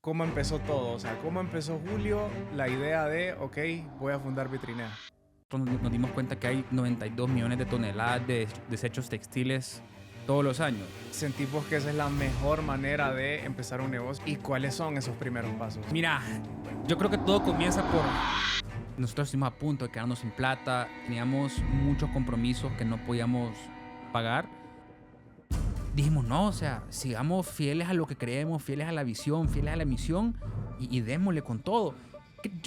cómo empezó todo, o sea, cómo empezó Julio la idea de, ok, voy a fundar Vitrinea. Nos dimos cuenta que hay 92 millones de toneladas de desechos textiles todos los años. Sentimos que esa es la mejor manera de empezar un negocio. ¿Y cuáles son esos primeros pasos? Mira, yo creo que todo comienza por... Nosotros estuvimos a punto de quedarnos sin plata, teníamos muchos compromisos que no podíamos pagar. Dijimos, no, o sea, sigamos fieles a lo que creemos, fieles a la visión, fieles a la misión y démosle con todo.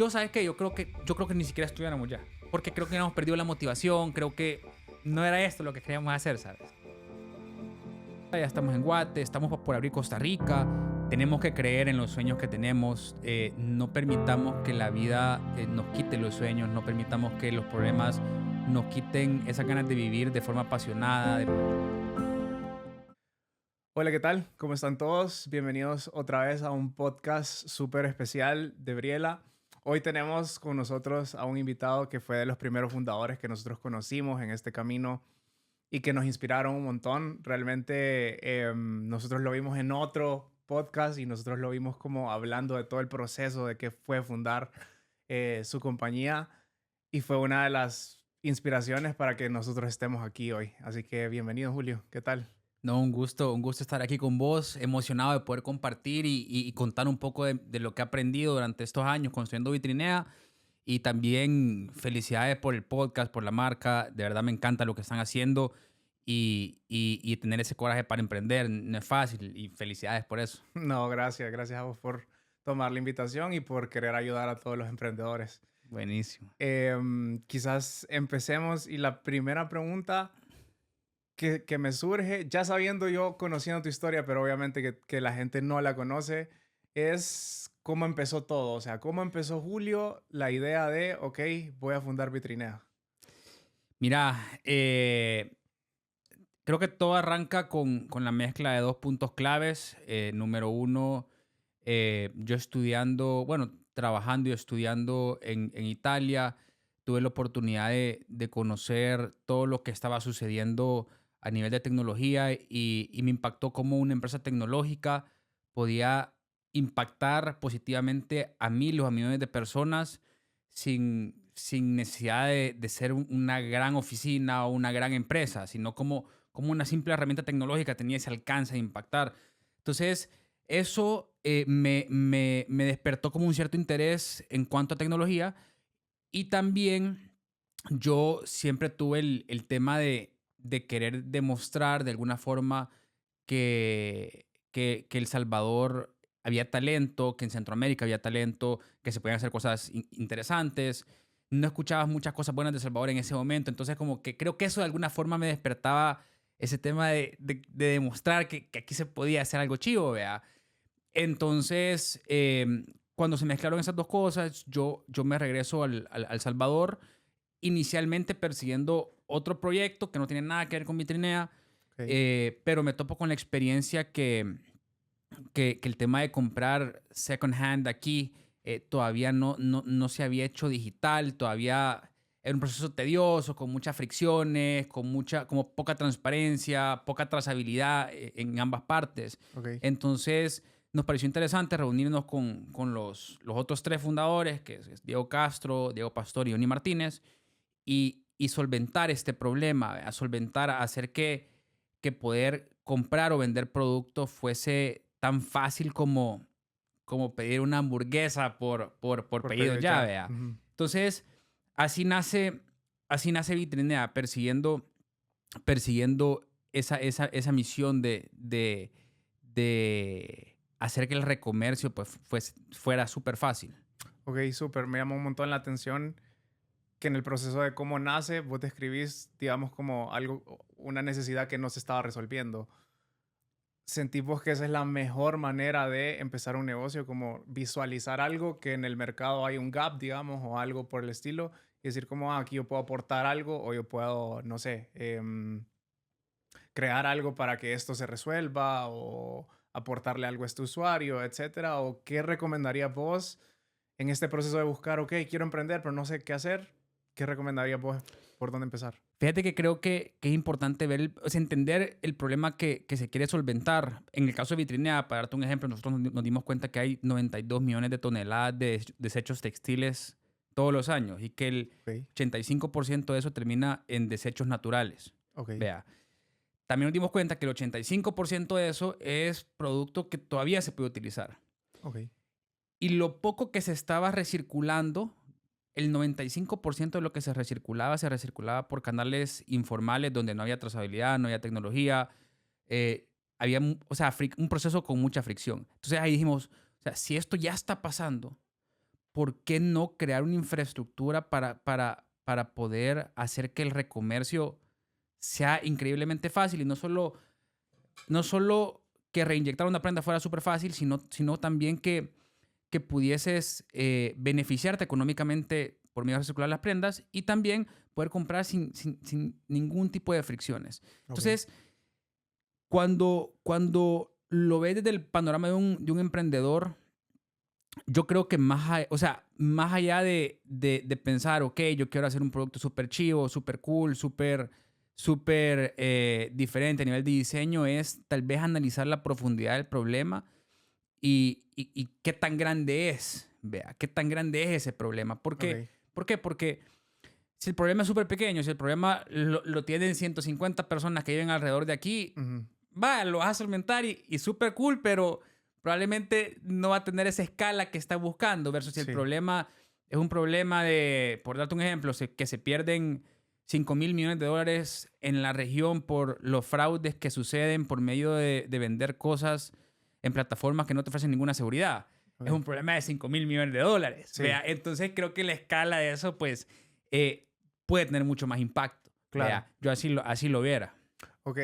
¿Sabes qué? Yo creo que ni siquiera estuviéramos ya. Porque creo que hemos perdido la motivación, creo que no era esto lo que queríamos hacer, ¿sabes? Ya estamos en Guate, estamos por abrir Costa Rica, tenemos que creer en los sueños que tenemos, no permitamos que la vida nos quite los sueños, no permitamos que los problemas nos quiten esas ganas de vivir de forma apasionada. Hola, ¿qué tal? ¿Cómo están todos? Bienvenidos otra vez a un podcast súper especial de Briela. Hoy tenemos con nosotros a un invitado que fue de los primeros fundadores que nosotros conocimos en este camino y que nos inspiraron un montón. Realmente nosotros lo vimos en otro podcast y nosotros lo vimos como hablando de todo el proceso de que fue fundar su compañía y fue una de las inspiraciones para que nosotros estemos aquí hoy. Así que bienvenido, Julio. ¿Qué tal? No, un gusto estar aquí con vos, emocionado de poder compartir y contar un poco de lo que he aprendido durante estos años construyendo Vitrinea. Y también felicidades por el podcast, por la marca. De verdad me encanta lo que están haciendo y tener ese coraje para emprender. No es fácil y felicidades por eso. No, gracias. Gracias a vos por tomar la invitación y por querer ayudar a todos los emprendedores. Buenísimo. Quizás empecemos y la primera pregunta que me surge, ya sabiendo yo, conociendo tu historia, pero obviamente que la gente no la conoce, es cómo empezó todo. O sea, cómo empezó Julio la idea de, ok, voy a fundar Vitrinea. Mira, creo que todo arranca con la mezcla de dos puntos claves. Número uno, yo estudiando, bueno, trabajando y estudiando en Italia, tuve la oportunidad de conocer todo lo que estaba sucediendo a nivel de tecnología y me impactó cómo una empresa tecnológica podía impactar positivamente a miles o a millones de personas sin necesidad de ser una gran oficina o una gran empresa, sino como una simple herramienta tecnológica tenía ese alcance de impactar. Entonces, eso me despertó como un cierto interés en cuanto a tecnología y también yo siempre tuve el tema de querer demostrar de alguna forma que El Salvador había talento, que en Centroamérica había talento, que se podían hacer cosas interesantes. No escuchabas muchas cosas buenas de El Salvador en ese momento, entonces como que creo que eso de alguna forma me despertaba ese tema de demostrar que aquí se podía hacer algo chivo, ¿vea? Entonces, cuando se mezclaron esas dos cosas, yo me regreso al Salvador, inicialmente persiguiendo otro proyecto que no tiene nada que ver con Vitrinea, Okay. pero me topo con la experiencia que el tema de comprar second hand aquí todavía no se había hecho digital, todavía era un proceso tedioso, con muchas fricciones, como poca transparencia, poca trazabilidad en ambas partes. Okay. Entonces, nos pareció interesante reunirnos con los otros tres fundadores, que es Diego Castro, Diego Pastor y Oni Martínez, y solventar este problema, a solventar, a hacer que poder comprar o vender productos fuese tan fácil como pedir una hamburguesa por Por pedido pedido ya, ya. vea. Ujú. Entonces, así nace, así nace Vitrinea, persiguiendo esa misión de hacer que el recomercio fuera súper fácil. Ok, súper. Me llamó un montón la atención que en el proceso de cómo nace, vos describís, digamos, como algo, una necesidad que no se estaba resolviendo. Sentimos que esa es la mejor manera de empezar un negocio, como visualizar algo que en el mercado hay un gap, digamos, o algo por el estilo, y decir como, aquí yo puedo aportar algo o yo puedo, no sé, crear algo para que esto se resuelva o aportarle algo a este usuario, etcétera. ¿O qué recomendarías vos en este proceso de buscar, ok, quiero emprender, pero no sé qué hacer? ¿Qué recomendarías vos por dónde empezar? Fíjate que creo que es importante ver, o sea, entender el problema que se quiere solventar. En el caso de Vitrinea, para darte un ejemplo, nosotros nos dimos cuenta que hay 92 millones de toneladas de desechos textiles todos los años y que el Ok, 85% de eso termina en desechos naturales. ok, Vea, también nos dimos cuenta que el 85% de eso es producto que todavía se puede utilizar. ok. Y lo poco que se estaba recirculando, el 95% de lo que se recirculaba por canales informales donde no había trazabilidad, no había tecnología, había, o sea, un proceso con mucha fricción. Entonces ahí dijimos, o sea, si esto ya está pasando, ¿por qué no crear una infraestructura para poder hacer que el recomercio sea increíblemente fácil? Y no solo que reinyectar una prenda fuera súper fácil, sino también que pudieses beneficiarte económicamente por medio de recircular las prendas y también poder comprar sin ningún tipo de fricciones. Ok. Entonces, cuando lo ves desde el panorama de un emprendedor, yo creo que o sea, más allá de pensar, ok, yo quiero hacer un producto súper chivo, súper cool, súper diferente a nivel de diseño, es tal vez analizar la profundidad del problema y qué tan grande es, vea, qué tan grande es ese problema. ¿Por qué? Ok. ¿Por qué? Porque si el problema es súper pequeño, si el problema lo tienen 150 personas que viven alrededor de aquí, Ujú. va, lo vas a solventar y súper cool, pero probablemente no va a tener esa escala que está buscando, versus si el Sí. problema es un problema de, por darte un ejemplo, que se pierden 5.000 millones de dólares en la región por los fraudes que suceden por medio de vender cosas en plataformas que no te ofrecen ninguna seguridad. Es Ok. un problema de 5.000 millones de dólares. Sí, Vea, entonces creo que la escala de eso, pues, puede tener mucho más impacto. claro. Vea, yo así lo viera. Ok.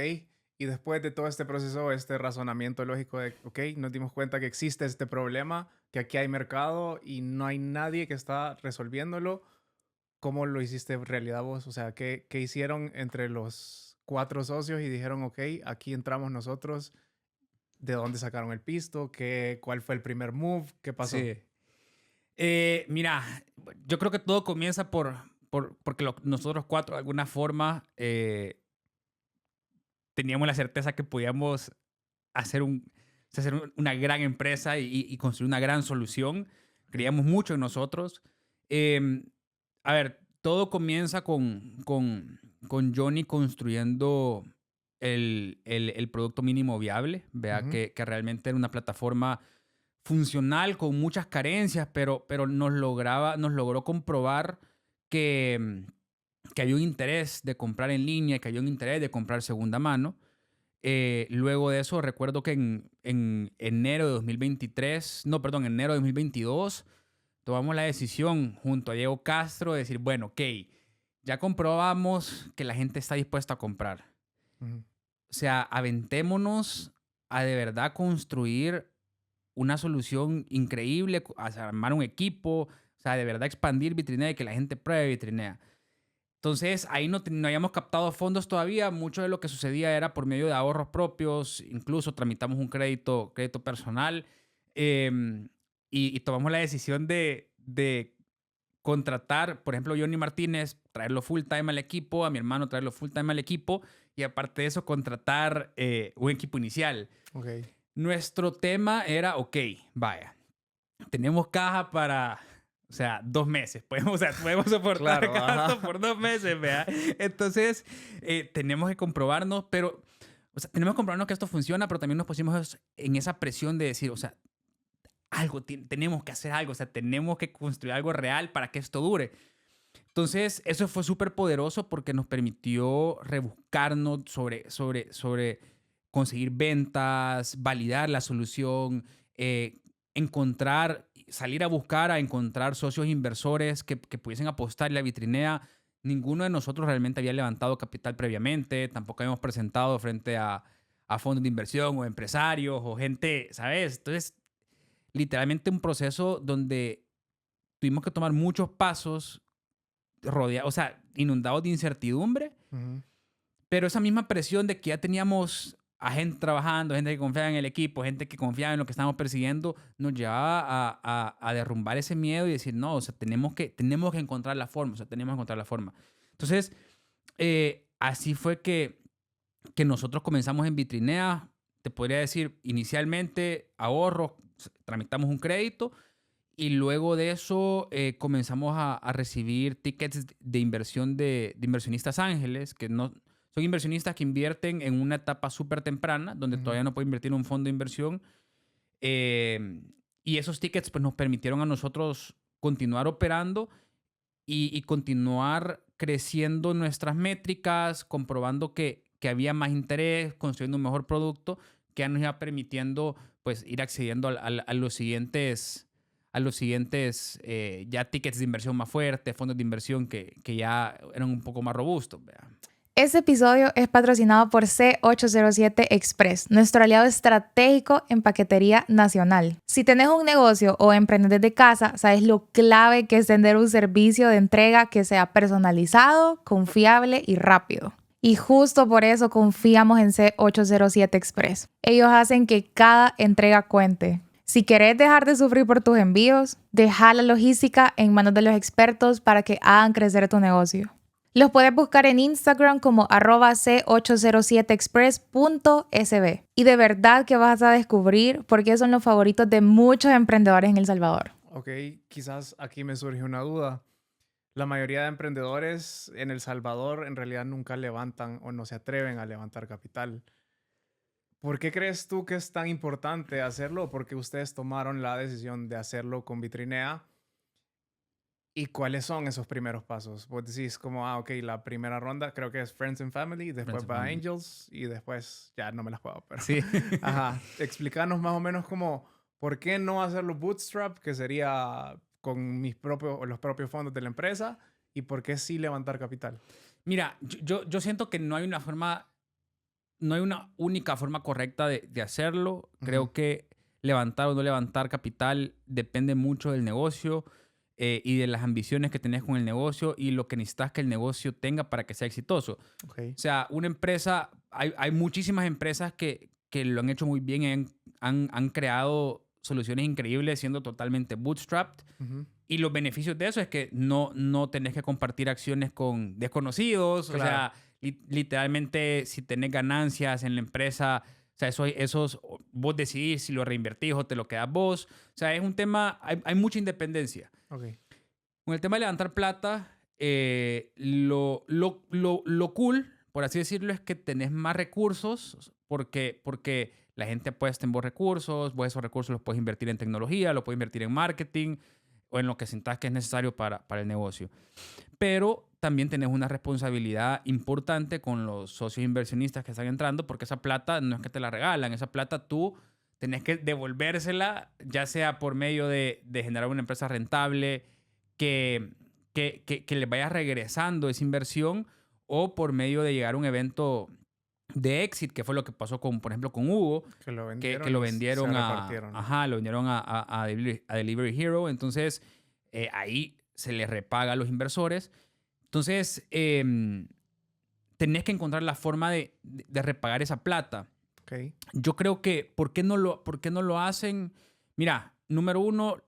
Y después de todo este proceso, este razonamiento lógico de, ok, nos dimos cuenta que existe este problema, que aquí hay mercado y no hay nadie que está resolviéndolo. ¿Cómo lo hiciste en realidad vos? O sea, ¿qué hicieron entre los 4 socios y dijeron, ok, aquí entramos nosotros? ¿De dónde sacaron el pisto? ¿Cuál fue el primer move? ¿Qué pasó? Sí. Mira, yo creo que todo comienza porque nosotros cuatro de alguna forma teníamos la certeza que podíamos hacer una gran empresa y construir una gran solución. Ok. Creíamos mucho en nosotros. Em, a ver, todo comienza con Johnny construyendo el producto mínimo viable. Vea Ujú. que realmente era una plataforma funcional con muchas carencias, pero nos logró comprobar que había un interés de comprar en línea, que había un interés de comprar segunda mano. Luego de eso, recuerdo que en enero de 2023, no, perdón, enero de 2022, tomamos la decisión junto a Diego Castro de decir, bueno, ok, ya comprobamos que la gente está dispuesta a comprar. Ujú. O sea, aventémonos a de verdad construir una solución increíble, a armar un equipo, o sea, de verdad expandir Vitrinea y que la gente pruebe Vitrinea. Entonces, ahí no habíamos captado fondos todavía. Mucho de lo que sucedía era por medio de ahorros propios. Incluso tramitamos un crédito personal. Y tomamos la decisión de contratar, por ejemplo, Johnny Martínez, traerlo full time al equipo, a mi hermano traerlo full time al equipo. Y aparte de eso, contratar un equipo inicial. Ok. Nuestro tema era, ok, vaya, tenemos caja para, o sea, 2 meses. O sea, podemos soportar Claro, gasto ajá. por 2 meses, ¿vea? Entonces, tenemos que comprobarnos, pero, o sea, tenemos que comprobarnos que esto funciona, pero también nos pusimos en esa presión de decir, o sea, tenemos que hacer algo, o sea, tenemos que construir algo real para que esto dure. Entonces, eso fue súper poderoso porque nos permitió rebuscarnos sobre conseguir ventas, validar la solución, salir a buscar, a encontrar socios inversores que pudiesen apostar en la vitrinea. Ninguno de nosotros realmente había levantado capital previamente, tampoco habíamos presentado frente a fondos de inversión o empresarios o gente, ¿sabes? Entonces, literalmente un proceso donde tuvimos que tomar muchos pasos o sea, inundados de incertidumbre, Ujú. pero esa misma presión de que ya teníamos a gente trabajando, gente que confiaba en el equipo, gente que confiaba en lo que estábamos persiguiendo, nos llevaba a derrumbar ese miedo y decir, no, o sea, tenemos que encontrar la forma, o sea, tenemos que encontrar la forma. Entonces, Así fue que nosotros comenzamos en Vitrinea. Te podría decir, inicialmente ahorros, tramitamos un crédito y luego de eso comenzamos a recibir tickets de inversión de inversionistas ángeles, que no, son inversionistas que invierten en una etapa súper temprana, donde Ujú. todavía no puede invertir en un fondo de inversión. Y esos tickets pues, nos permitieron a nosotros continuar operando y continuar creciendo nuestras métricas, comprobando que había más interés, construyendo un mejor producto, que ya nos iba permitiendo pues, ir accediendo a los siguientes ya tickets de inversión más fuertes, fondos de inversión que ya eran un poco más robustos. ¿Vea? Este episodio es patrocinado por C807 Express, nuestro aliado estratégico en paquetería nacional. Si tenés un negocio o emprendes desde casa, sabes lo clave que es tener un servicio de entrega que sea personalizado, confiable y rápido. Y justo por eso confiamos en C807 Express. Ellos hacen que cada entrega cuente. Si querés dejar de sufrir por tus envíos, deja la logística en manos de los expertos para que hagan crecer tu negocio. Los puedes buscar en Instagram como @c807express.sb. Y de verdad que vas a descubrir por qué son los favoritos de muchos emprendedores en El Salvador. Ok, quizás aquí me surge una duda. La mayoría de emprendedores en El Salvador en realidad nunca levantan o no se atreven a levantar capital. ¿Por qué crees tú que es tan importante hacerlo? ¿Por qué ustedes tomaron la decisión de hacerlo con Vitrinea? ¿Y cuáles son esos primeros pasos? Vos decís como, ok, la primera ronda creo que es Friends and Family, después Friends and va Family. Angels y después ya no me las juego, pero Sí. ajá, explícanos más o menos como, ¿por qué no hacerlo bootstrap, que sería con los propios fondos de la empresa? ¿Y por qué sí levantar capital? Mira, yo siento que no hay una forma, no hay una única forma correcta de hacerlo. Ujú. Creo que levantar o no levantar capital depende mucho del negocio y de las ambiciones que tenés con el negocio y lo que necesitas que el negocio tenga para que sea exitoso. Ok. O sea, una empresa, hay muchísimas empresas que lo han hecho muy bien y han creado soluciones increíbles siendo totalmente bootstrapped. Ujú. Y los beneficios de eso es que no tenés que compartir acciones con desconocidos. O Claro. sea, literalmente si tenés ganancias en la empresa, o sea, esos vos decidís si lo reinvertís o te lo quedas vos. O sea, es un tema, hay mucha independencia. Ok. Con el tema de levantar plata, lo cool, por así decirlo, es que tenés más recursos porque la gente apuesta en vos recursos, vos esos recursos los puedes invertir en tecnología, los puedes invertir en marketing o en lo que sientas que es necesario para el negocio. Pero también tenés una responsabilidad importante con los socios inversionistas que están entrando porque esa plata no es que te la regalan, esa plata tú tenés que devolvérsela, ya sea por medio de generar una empresa rentable, que, que le vaya regresando esa inversión o por medio de llegar a un evento de exit, que fue lo que pasó con, por ejemplo, con Hugo, Que lo que vendieron lo y se vendieron repartieron. ajá, lo vendieron a Delivery Hero. Entonces, ahí se les repaga a los inversores. Entonces, tenés que encontrar la forma de repagar esa plata. Ok. Yo creo que, por qué no lo hacen? Mira, número uno,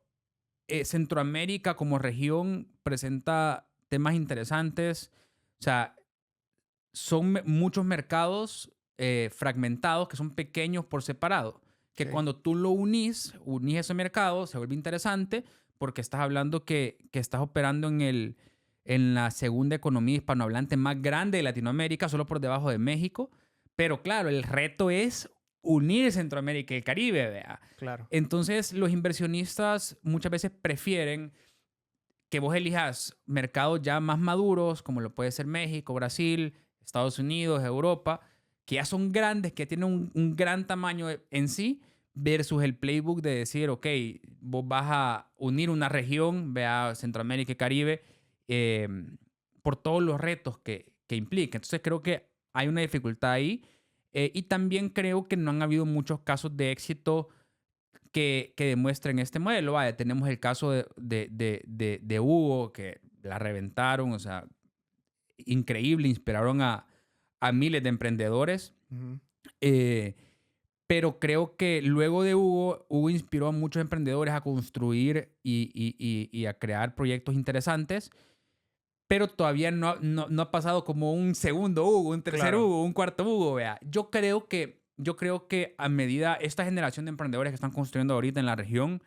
Centroamérica como región presenta temas interesantes. O sea, son muchos mercados fragmentados que son pequeños por separado. Que Ok. cuando tú lo unís ese mercado, se vuelve interesante porque estás hablando que estás operando en la segunda economía hispanohablante más grande de Latinoamérica, solo por debajo de México. Pero claro, el reto es unir Centroamérica y el Caribe, ¿vea? Claro. Entonces, los inversionistas muchas veces prefieren que vos elijas mercados ya más maduros, como lo puede ser México, Brasil, Estados Unidos, Europa, que ya son grandes, que tienen un gran tamaño en sí, versus el playbook de decir, ok, vos vas a unir una región, vea Centroamérica y Caribe, eh, por todos los retos que implica. Entonces creo que hay una dificultad ahí y también creo que no han habido muchos casos de éxito que demuestren este modelo. Vaya, tenemos el caso de Hugo, que la reventaron, o sea, increíble, inspiraron a miles de emprendedores. Ujú. Eh, pero creo que luego de Hugo, Hugo inspiró a muchos emprendedores a construir y a crear proyectos interesantes. pero todavía no ha pasado como un segundo Hugo, un tercer Claro. Hugo, un cuarto Hugo, vea. Yo creo que a medida, esta generación de emprendedores que están construyendo ahorita en la región,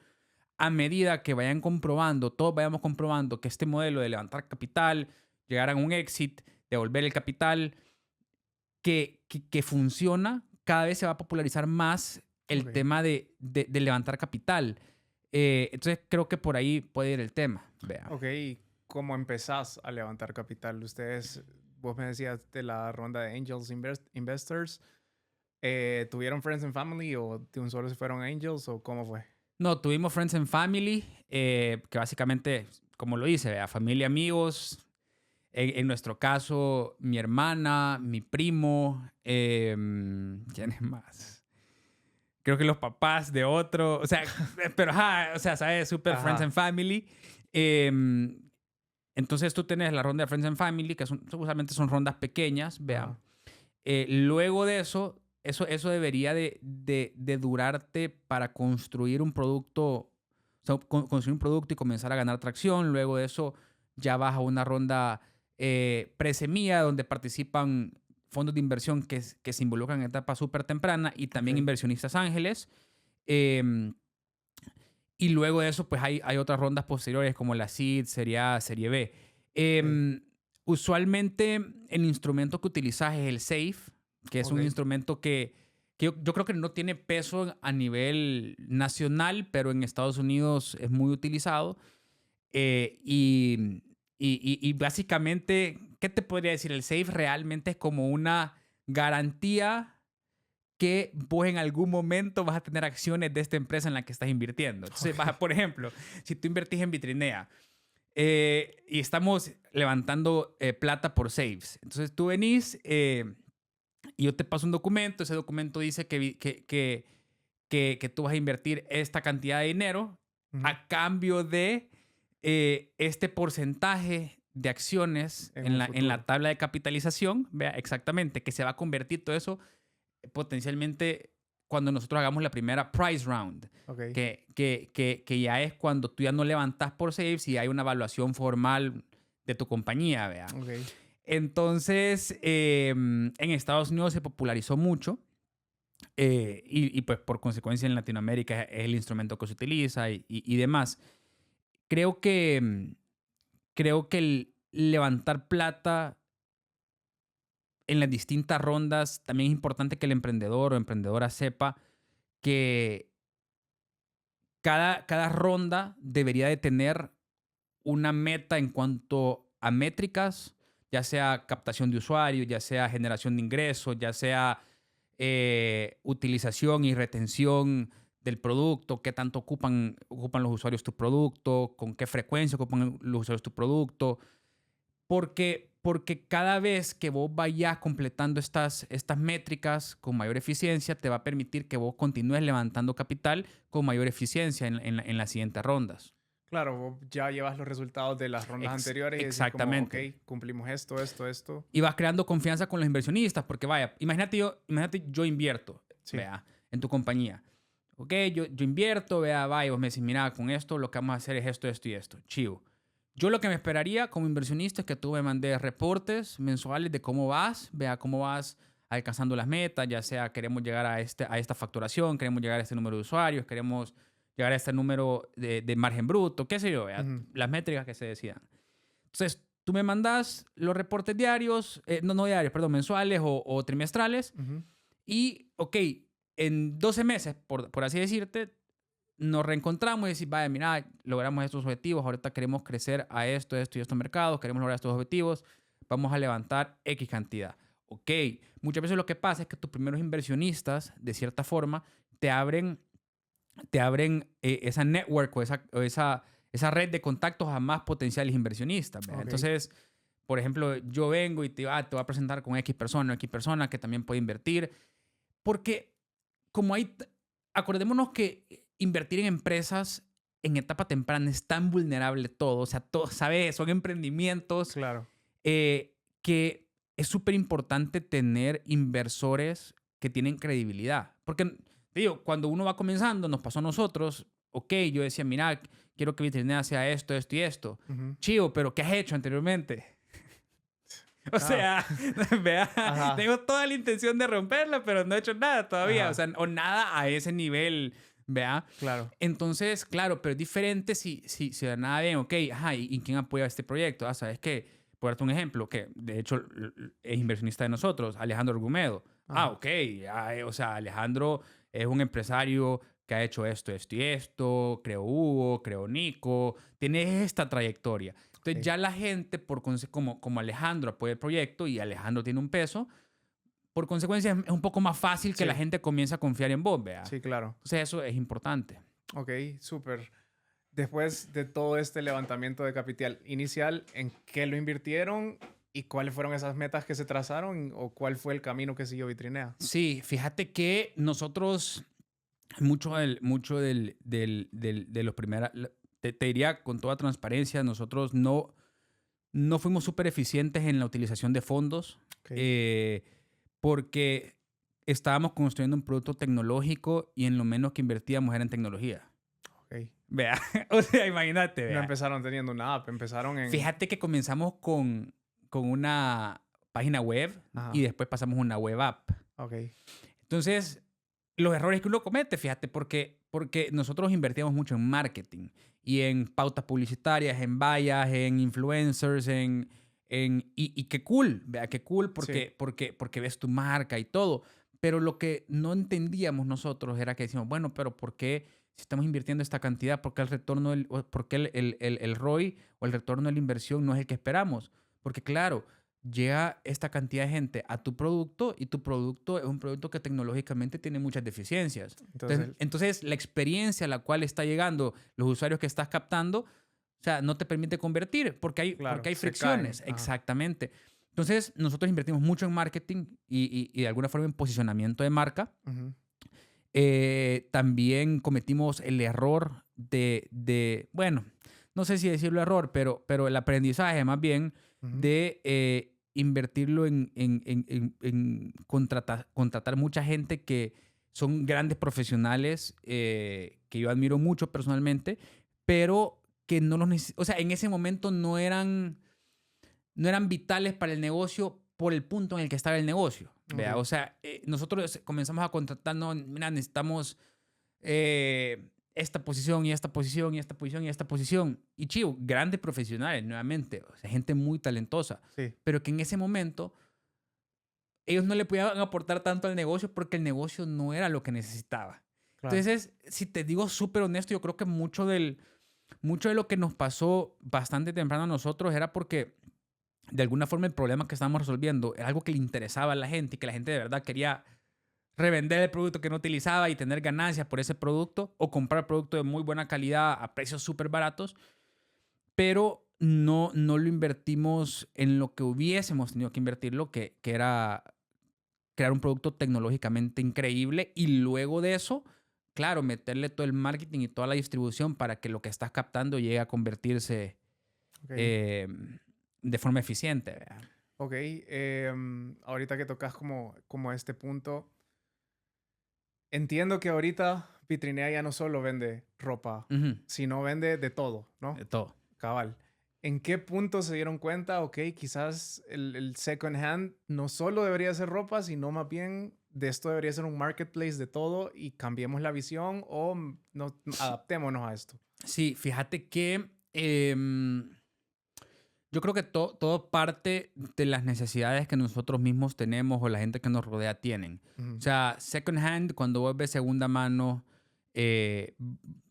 a medida que vayan comprobando, todos vayamos comprobando que este modelo de levantar capital, llegar a un exit, devolver el capital, que funciona, cada vez se va a popularizar más el Ok. tema de levantar capital. Entonces creo que por ahí puede ir el tema. Vea. Ok, ¿y cómo empezás a levantar capital? Vos me decías de la ronda de Angels Investors, ¿tuvieron Friends and Family o de un solo se fueron Angels o cómo fue? No, tuvimos Friends and Family, que básicamente, como lo dice, vea, familia, amigos. En nuestro caso, mi hermana, mi primo, ¿quién es más? Creo que los papás de otro, o sea, pero ajá, o sea, ¿sabes? Super Ajá. Friends and Family. Entonces tú tienes la ronda de Friends and Family, que usualmente son rondas pequeñas, vea. Ajá. Luego de eso debería de durarte para construir un producto, o sea, construir un producto y comenzar a ganar tracción. Luego de eso ya vas a una ronda presemilla donde participan fondos de inversión que se involucran en etapa súper temprana y también Ok. inversionistas ángeles. Y luego de eso, pues hay otras rondas posteriores como la Seed, Serie A, Serie B. Usualmente el instrumento que utilizas es el SAFE, que es un Ok. instrumento que yo creo que no tiene peso a nivel nacional, pero en Estados Unidos es muy utilizado. Y básicamente, ¿qué te podría decir? El SAFE realmente es como una garantía que vos en algún momento vas a tener acciones de esta empresa en la que estás invirtiendo. Entonces, por ejemplo, si tú invertís en Vitrinea y estamos levantando plata por saves, entonces tú venís y yo te paso un documento, ese documento dice que tú vas a invertir esta cantidad de dinero Ujú. a cambio de este porcentaje de acciones En un en la futuro. tabla de capitalización, vea exactamente, que se va a convertir todo eso potencialmente cuando nosotros hagamos la primera price round, Ok. que ya es cuando tú ya no levantas por saves y hay una evaluación formal de tu compañía, vea. Ok. Entonces, en Estados Unidos se popularizó mucho y pues por consecuencia en Latinoamérica es el instrumento que se utiliza y demás. Creo que el levantar plata en las distintas rondas, también es importante que el emprendedor o emprendedora sepa que cada ronda debería de tener una meta en cuanto a métricas, ya sea captación de usuarios, ya sea generación de ingresos, ya sea utilización y retención del producto, qué tanto ocupan los usuarios tu producto, con qué frecuencia ocupan los usuarios tu producto. Porque cada vez que vos vayas completando estas métricas con mayor eficiencia, te va a permitir que vos continúes levantando capital con mayor eficiencia en las siguientes rondas. Claro, vos ya llevas los resultados de las rondas anteriores y decís como, ok, Exactamente. cumplimos esto. Y vas creando confianza con los inversionistas, porque vaya, imagínate yo invierto, Sí. vea, en tu compañía. Ok, yo invierto, vea, vaya, vos me decís, mira, con esto lo que vamos a hacer es esto y esto. Chivo. Yo lo que me esperaría como inversionista es que tú me mandes reportes mensuales de cómo vas, vea cómo vas alcanzando las metas, ya sea queremos llegar a esta facturación, queremos llegar a este número de usuarios, queremos llegar a este número de margen bruto, qué sé yo, vea, Ujú. las métricas que se decidan. Entonces, tú me mandas los reportes diarios, no diarios, perdón, mensuales o trimestrales, Ujú. y, ok, en 12 meses, por así decirte, nos reencontramos y decimos, vaya, mira, logramos estos objetivos, ahorita queremos crecer a esto y estos mercados, queremos lograr estos objetivos, vamos a levantar X cantidad. Ok, muchas veces lo que pasa es que tus primeros inversionistas, de cierta forma, te abren esa network o esa red de contactos a más potenciales inversionistas. ¿Verdad? Ok. Entonces, por ejemplo, yo vengo y te voy a presentar con X persona que también puede invertir. Porque como acordémonos que invertir en empresas en etapa temprana es tan vulnerable todo. O sea, todo, ¿sabes? Son emprendimientos Claro. que es súper importante tener inversores que tienen credibilidad. Porque, te digo, cuando uno va comenzando, nos pasó a nosotros, ok, yo decía, mira, quiero que Vitrinea sea esto y esto. Ujú. Chivo, pero ¿qué has hecho anteriormente? O sea, vea, Ajá. tengo toda la intención de romperla, pero no he hecho nada todavía. Ajá. O sea, o nada a ese nivel, vea. Claro. Entonces, claro, pero es diferente si de nada bien, ok, ajá, ¿y quién apoya este proyecto? Ah, ¿sabes qué? Por darte un ejemplo, que de hecho es inversionista de nosotros, Alejandro Argumedo. Ah, Ajá. ok, o sea, Alejandro es un empresario que ha hecho esto, esto y esto, creo Hugo, creo Nico, tiene esta trayectoria. Entonces Ok. ya la gente, como Alejandro apoya el proyecto y Alejandro tiene un peso, por consecuencia es un poco más fácil que la Sí. gente comience a confiar en vos, ¿vea? Sí, claro. Entonces eso es importante. Ok, súper. Después de todo este levantamiento de capital inicial, ¿en qué lo invirtieron y cuáles fueron esas metas que se trazaron o cuál fue el camino que siguió Vitrinea? Sí, fíjate que nosotros, de los primeros, te diría con toda transparencia, nosotros no fuimos súper eficientes en la utilización de fondos Ok. porque estábamos construyendo un producto tecnológico y en lo menos que invertíamos era en tecnología. Ok. Vea, o sea, imagínate, No vea. empezaron teniendo una app, empezaron en... Fíjate que comenzamos con una página web Ajá. y después pasamos a una web app. Ok. Entonces, los errores que uno comete, fíjate, porque nosotros invertíamos mucho en marketing y en pautas publicitarias, en vallas, en influencers, y qué cool, vea, qué cool Sí. porque ves tu marca y todo. Pero lo que no entendíamos nosotros era que decíamos, bueno, pero ¿por qué si estamos invirtiendo esta cantidad, por qué el retorno, por qué el ROI o el retorno de la inversión no es el que esperamos? Porque claro, llega esta cantidad de gente a tu producto y tu producto es un producto que tecnológicamente tiene muchas deficiencias. Entonces, Entonces, la experiencia a la cual está llegando los usuarios que estás captando, o sea, no te permite convertir claro, porque hay se caen. fricciones. Ajá. Exactamente. Entonces, nosotros invertimos mucho en marketing y de alguna forma en posicionamiento de marca. Ujú. También cometimos el error bueno, no sé si decirlo error, pero el aprendizaje más bien Ujú. de invertirlo en contratar mucha gente que son grandes profesionales, que yo admiro mucho personalmente, pero que no los o sea, en ese momento no eran vitales para el negocio por el punto en el que estaba el negocio. Vea, Ok. o sea, nosotros comenzamos a contratar, no, mira, necesitamos esta posición y esta posición y esta posición y esta posición. Y chivo, grandes profesionales, nuevamente, o sea, gente muy talentosa, Sí, pero que en ese momento ellos no le podían aportar tanto al negocio porque el negocio no era lo que necesitaba. claro. Entonces, si te digo súper honesto, yo creo que mucho de lo que nos pasó bastante temprano a nosotros era porque de alguna forma el problema que estábamos resolviendo era algo que le interesaba a la gente y que la gente de verdad quería revender el producto que no utilizaba y tener ganancias por ese producto o comprar producto de muy buena calidad a precios súper baratos, pero no lo invertimos en lo que hubiésemos tenido que invertirlo, que era crear un producto tecnológicamente increíble y luego de eso, claro, meterle todo el marketing y toda la distribución para que lo que estás captando llegue a convertirse Ok. eh, de forma eficiente. ¿Verdad? Ok. Ahorita que tocas como este punto, entiendo que ahorita Vitrinea ya no solo vende ropa, Ujú, sino vende de todo, ¿no? de todo. Cabal. ¿En qué punto se dieron cuenta, ok, quizás el second hand no solo debería ser ropa, sino más bien de esto debería ser un marketplace de todo y cambiemos la visión o no, adaptémonos a esto? Sí, fíjate que yo creo que todo parte de las necesidades que nosotros mismos tenemos o la gente que nos rodea tienen. O Ujú. sea, second hand, cuando vos ves segunda mano, eh,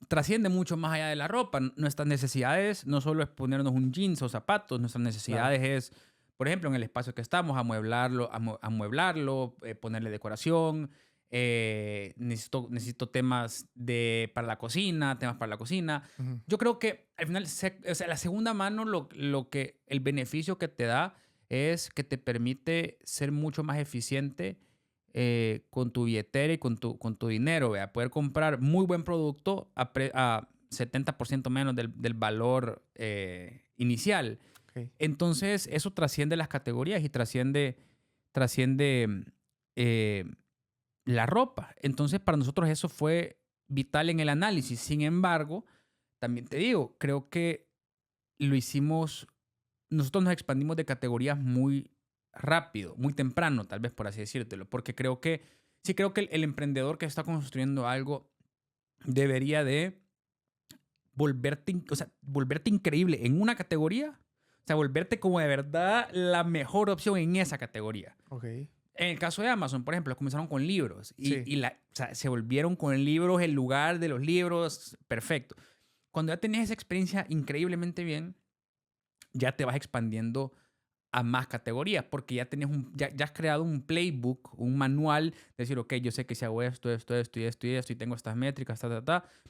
trasciende mucho más allá de la ropa. Nuestras necesidades no solo es ponernos un jeans o zapatos, nuestras Claro. necesidades es, por ejemplo, en el espacio que estamos, amueblarlo, ponerle decoración. Necesito temas para la cocina, temas para la cocina. Ujú. Yo creo que al final, o sea, la segunda mano, el beneficio que te da es que te permite ser mucho más eficiente con tu billetera y con tu dinero, ¿vea? Poder comprar muy buen producto a 70% menos del valor inicial. Ok. Entonces, eso trasciende las categorías y trasciende eh, la ropa. Entonces, para nosotros eso fue vital en el análisis. Sin embargo, también te digo, creo que nosotros nos expandimos de categorías muy rápido, muy temprano, tal vez por así decírtelo, porque creo que el emprendedor que está construyendo algo debería de volverte increíble en una categoría, o sea, volverte como de verdad la mejor opción en esa categoría. Ok. En el caso de Amazon, por ejemplo, comenzaron con libros Sí. o sea, se volvieron con libros, el lugar de los libros, perfecto. Cuando ya tenés esa experiencia increíblemente bien, ya te vas expandiendo a más categorías, porque ya ya has creado un playbook, un manual, de decir, ok, yo sé que si hago esto, esto, esto y esto y esto, y tengo estas métricas,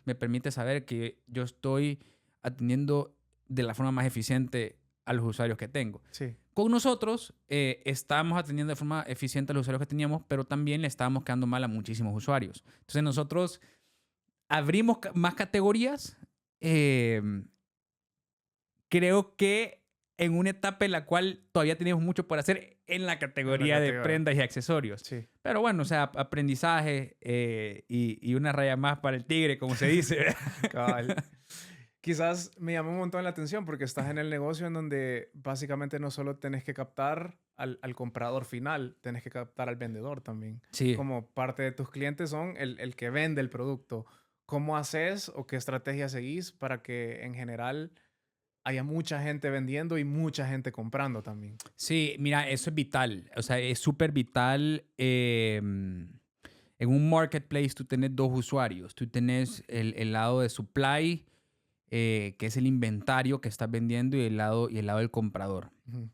me permite saber que yo estoy atendiendo de la forma más eficiente a los usuarios que tengo. Sí. Con nosotros estábamos atendiendo de forma eficiente a los usuarios que teníamos, pero también le estábamos quedando mal a muchísimos usuarios. Entonces nosotros abrimos más categorías. Creo que en una etapa en la cual todavía tenemos mucho por hacer en la categoría de prendas y accesorios. Sí. Pero bueno, o sea, aprendizaje y una raya más para el tigre, como se dice. Cabal. Quizás me llamó un montón la atención porque estás en el negocio en donde básicamente no solo tenés que captar al comprador final, tenés que captar al vendedor también. Sí. Como parte de tus clientes son el que vende el producto. ¿Cómo haces o qué estrategia seguís para que en general haya mucha gente vendiendo y mucha gente comprando también? Sí, mira, eso es vital. O sea, es súper vital. En un marketplace tú tienes dos usuarios. Tú tienes el lado de supply, que es el inventario que estás vendiendo, y el lado del comprador. Ujú.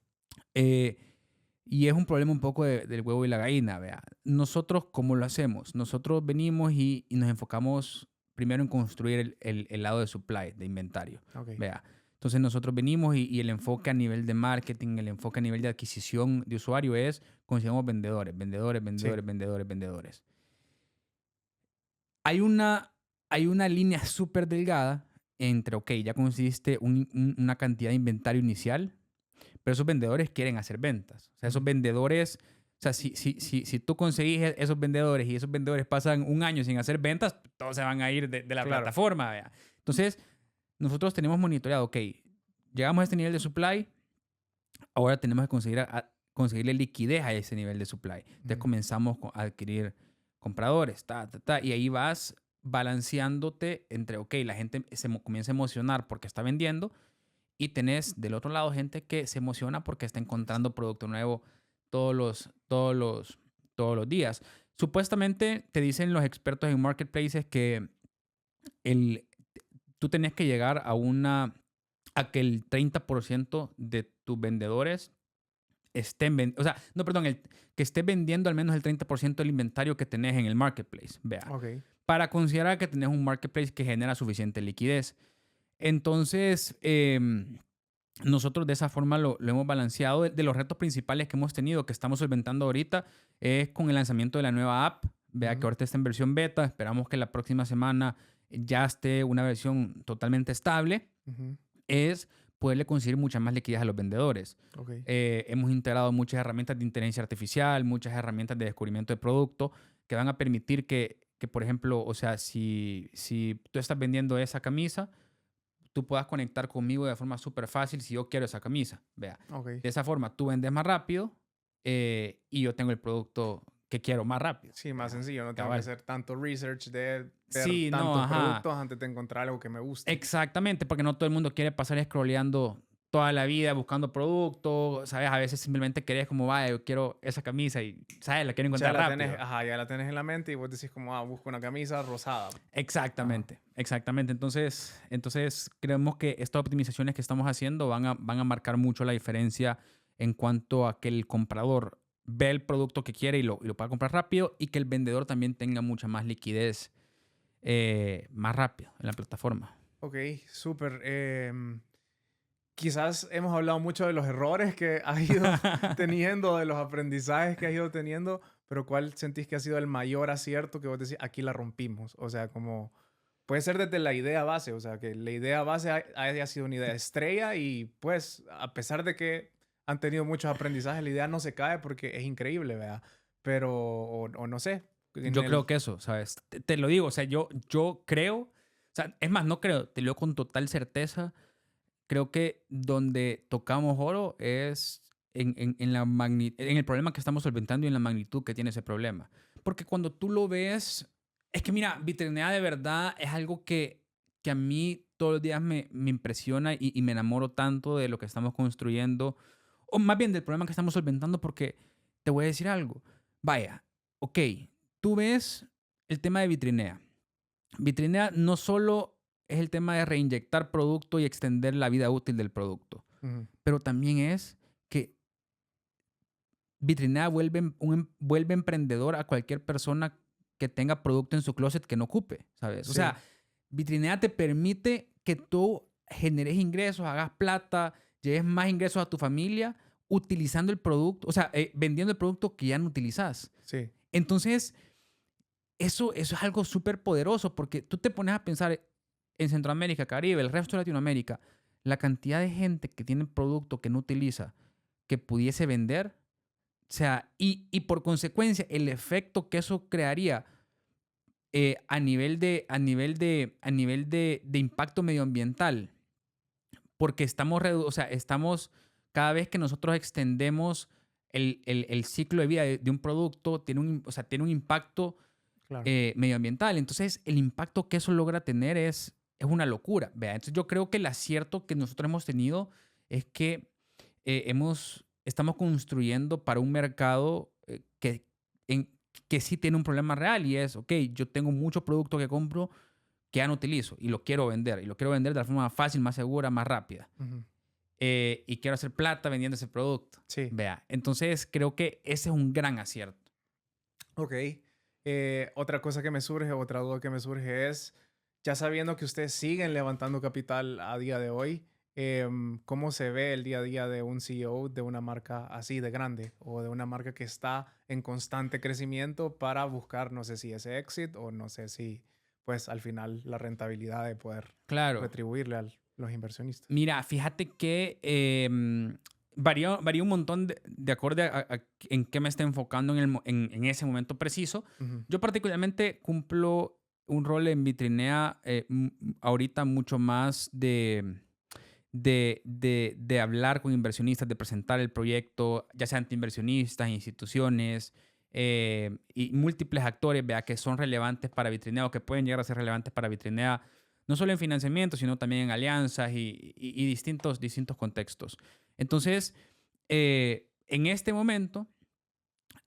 Y es un problema un poco del huevo y la gallina, vea. Nosotros, ¿cómo lo hacemos? Nosotros venimos y nos enfocamos primero en construir el lado de supply, de inventario, Ok. vea. Entonces nosotros venimos y el enfoque a nivel de marketing, el enfoque a nivel de adquisición de usuario es consigamos vendedores. Hay una línea súper delgada entre, ok, ya conseguiste una cantidad de inventario inicial, pero esos vendedores quieren hacer ventas. O sea, esos vendedores, o sea, si tú conseguís esos vendedores y esos vendedores pasan un año sin hacer ventas, todos se van a ir de la Claro. plataforma, ¿vea? Entonces, nosotros tenemos monitoreado, ok, llegamos a este nivel de supply, ahora tenemos que conseguirle liquidez a ese nivel de supply. Entonces comenzamos a adquirir compradores, y ahí vas balanceándote entre, ok, la gente comienza a emocionar porque está vendiendo, y tenés del otro lado gente que se emociona porque está encontrando producto nuevo todos los días. Supuestamente te dicen los expertos en marketplaces que tú tenés que llegar a que el 30% de tus vendedores estén vendiendo, o sea, no, perdón, que esté vendiendo al menos el 30% del inventario que tenés en el marketplace, vea. Ok. Para considerar que tenés un marketplace que genera suficiente liquidez. Entonces, nosotros de esa forma lo hemos balanceado. De los retos principales que hemos tenido, que estamos solventando ahorita, es con el lanzamiento de la nueva app. Vea que ahorita está en versión beta. Esperamos que la próxima semana ya esté una versión totalmente estable. Es poderle conseguir mucha más liquidez a los vendedores. Okay. Hemos integrado muchas herramientas de inteligencia artificial, muchas herramientas de descubrimiento de producto que van a permitir que por ejemplo, o sea, si tú estás vendiendo esa camisa, tú puedas conectar conmigo de forma súper fácil si yo quiero esa camisa. Vea. Okay. De esa forma, tú vendes más rápido y yo tengo el producto que quiero más rápido. Sí, más sencillo. No tengo Cabal. que hacer tanto research de ver Sí, no, tantos ajá. productos antes de encontrar algo que me guste. Exactamente, porque no todo el mundo quiere pasar scrolleando toda la vida buscando productos, ¿sabes? A veces simplemente querés como, vaya, yo quiero esa camisa y, ¿sabes? La quiero encontrar rápido. Ya la tenés en la mente y vos decís como, busco una camisa rosada. Exactamente, exactamente. Entonces creemos que estas optimizaciones que estamos haciendo van a marcar mucho la diferencia en cuanto a que el comprador ve el producto que quiere y lo pueda comprar rápido, y que el vendedor también tenga mucha más liquidez más rápido en la plataforma. Ok, súper. Quizás hemos hablado mucho de los errores que has ido teniendo, de los aprendizajes que has ido teniendo, pero ¿cuál sentís que ha sido el mayor acierto que vos decís, aquí la rompimos? O sea, como puede ser desde la idea base, o sea, que la idea base haya sido una idea estrella y pues a pesar de que han tenido muchos aprendizajes, la idea no se cae porque es increíble, ¿verdad? Pero, o no sé. Yo creo que eso, ¿sabes? Te lo digo, o sea, yo creo, o sea, es más, no creo, te lo digo con total certeza. Creo que donde tocamos oro es en el problema que estamos solventando y en la magnitud que tiene ese problema. Porque cuando tú lo ves, es que mira, Vitrinea de verdad es algo que a mí todos los días me impresiona y me enamoro tanto de lo que estamos construyendo, o más bien del problema que estamos solventando, porque te voy a decir algo. Vaya, ok, tú ves el tema de Vitrinea. Vitrinea no solo es el tema de reinyectar producto y extender la vida útil del producto, pero también es que Vitrinea vuelve emprendedor a cualquier persona que tenga producto en su closet que no ocupe, ¿sabes? Sí. O sea, Vitrinea te permite que tú generes ingresos, hagas plata, lleves más ingresos a tu familia utilizando el producto, o sea, vendiendo el producto que ya no utilizas. Sí. Entonces, eso es algo súper poderoso porque tú te pones a pensar en Centroamérica, Caribe, el resto de Latinoamérica, la cantidad de gente que tiene producto que no utiliza, que pudiese vender, o sea, y por consecuencia, el efecto que eso crearía a nivel de impacto medioambiental, porque o sea, cada vez que nosotros extendemos el ciclo de vida de un producto, tiene un impacto Claro. medioambiental. Entonces, el impacto que eso logra tener es una locura. ¿Vea? Entonces, yo creo que el acierto que nosotros hemos tenido es que estamos construyendo para un mercado que sí tiene un problema real y es, ok, yo tengo mucho producto que compro que ya no utilizo y lo quiero vender. Y lo quiero vender de la forma más fácil, más segura, más rápida. Y quiero hacer plata vendiendo ese producto. Sí. Vea. Entonces, creo que ese es un gran acierto. Ok. Otra cosa que me surge, otra duda que me surge es, ya sabiendo que ustedes siguen levantando capital a día de hoy, ¿cómo se ve el día a día de un CEO de una marca así de grande o de una marca que está en constante crecimiento para buscar, no sé si ese exit o no sé si, pues al final la rentabilidad de poder Claro. retribuirle a los inversionistas? Mira, fíjate que varía un montón de acuerdo a en qué me esté enfocando en ese momento preciso. Yo particularmente cumplo un rol en Vitrinea ahorita mucho más de hablar con inversionistas, de presentar el proyecto, ya sean inversionistas, instituciones y múltiples actores, vea, que son relevantes para Vitrinea o que pueden llegar a ser relevantes para Vitrinea, no solo en financiamiento, sino también en alianzas y distintos contextos. Entonces, en este momento,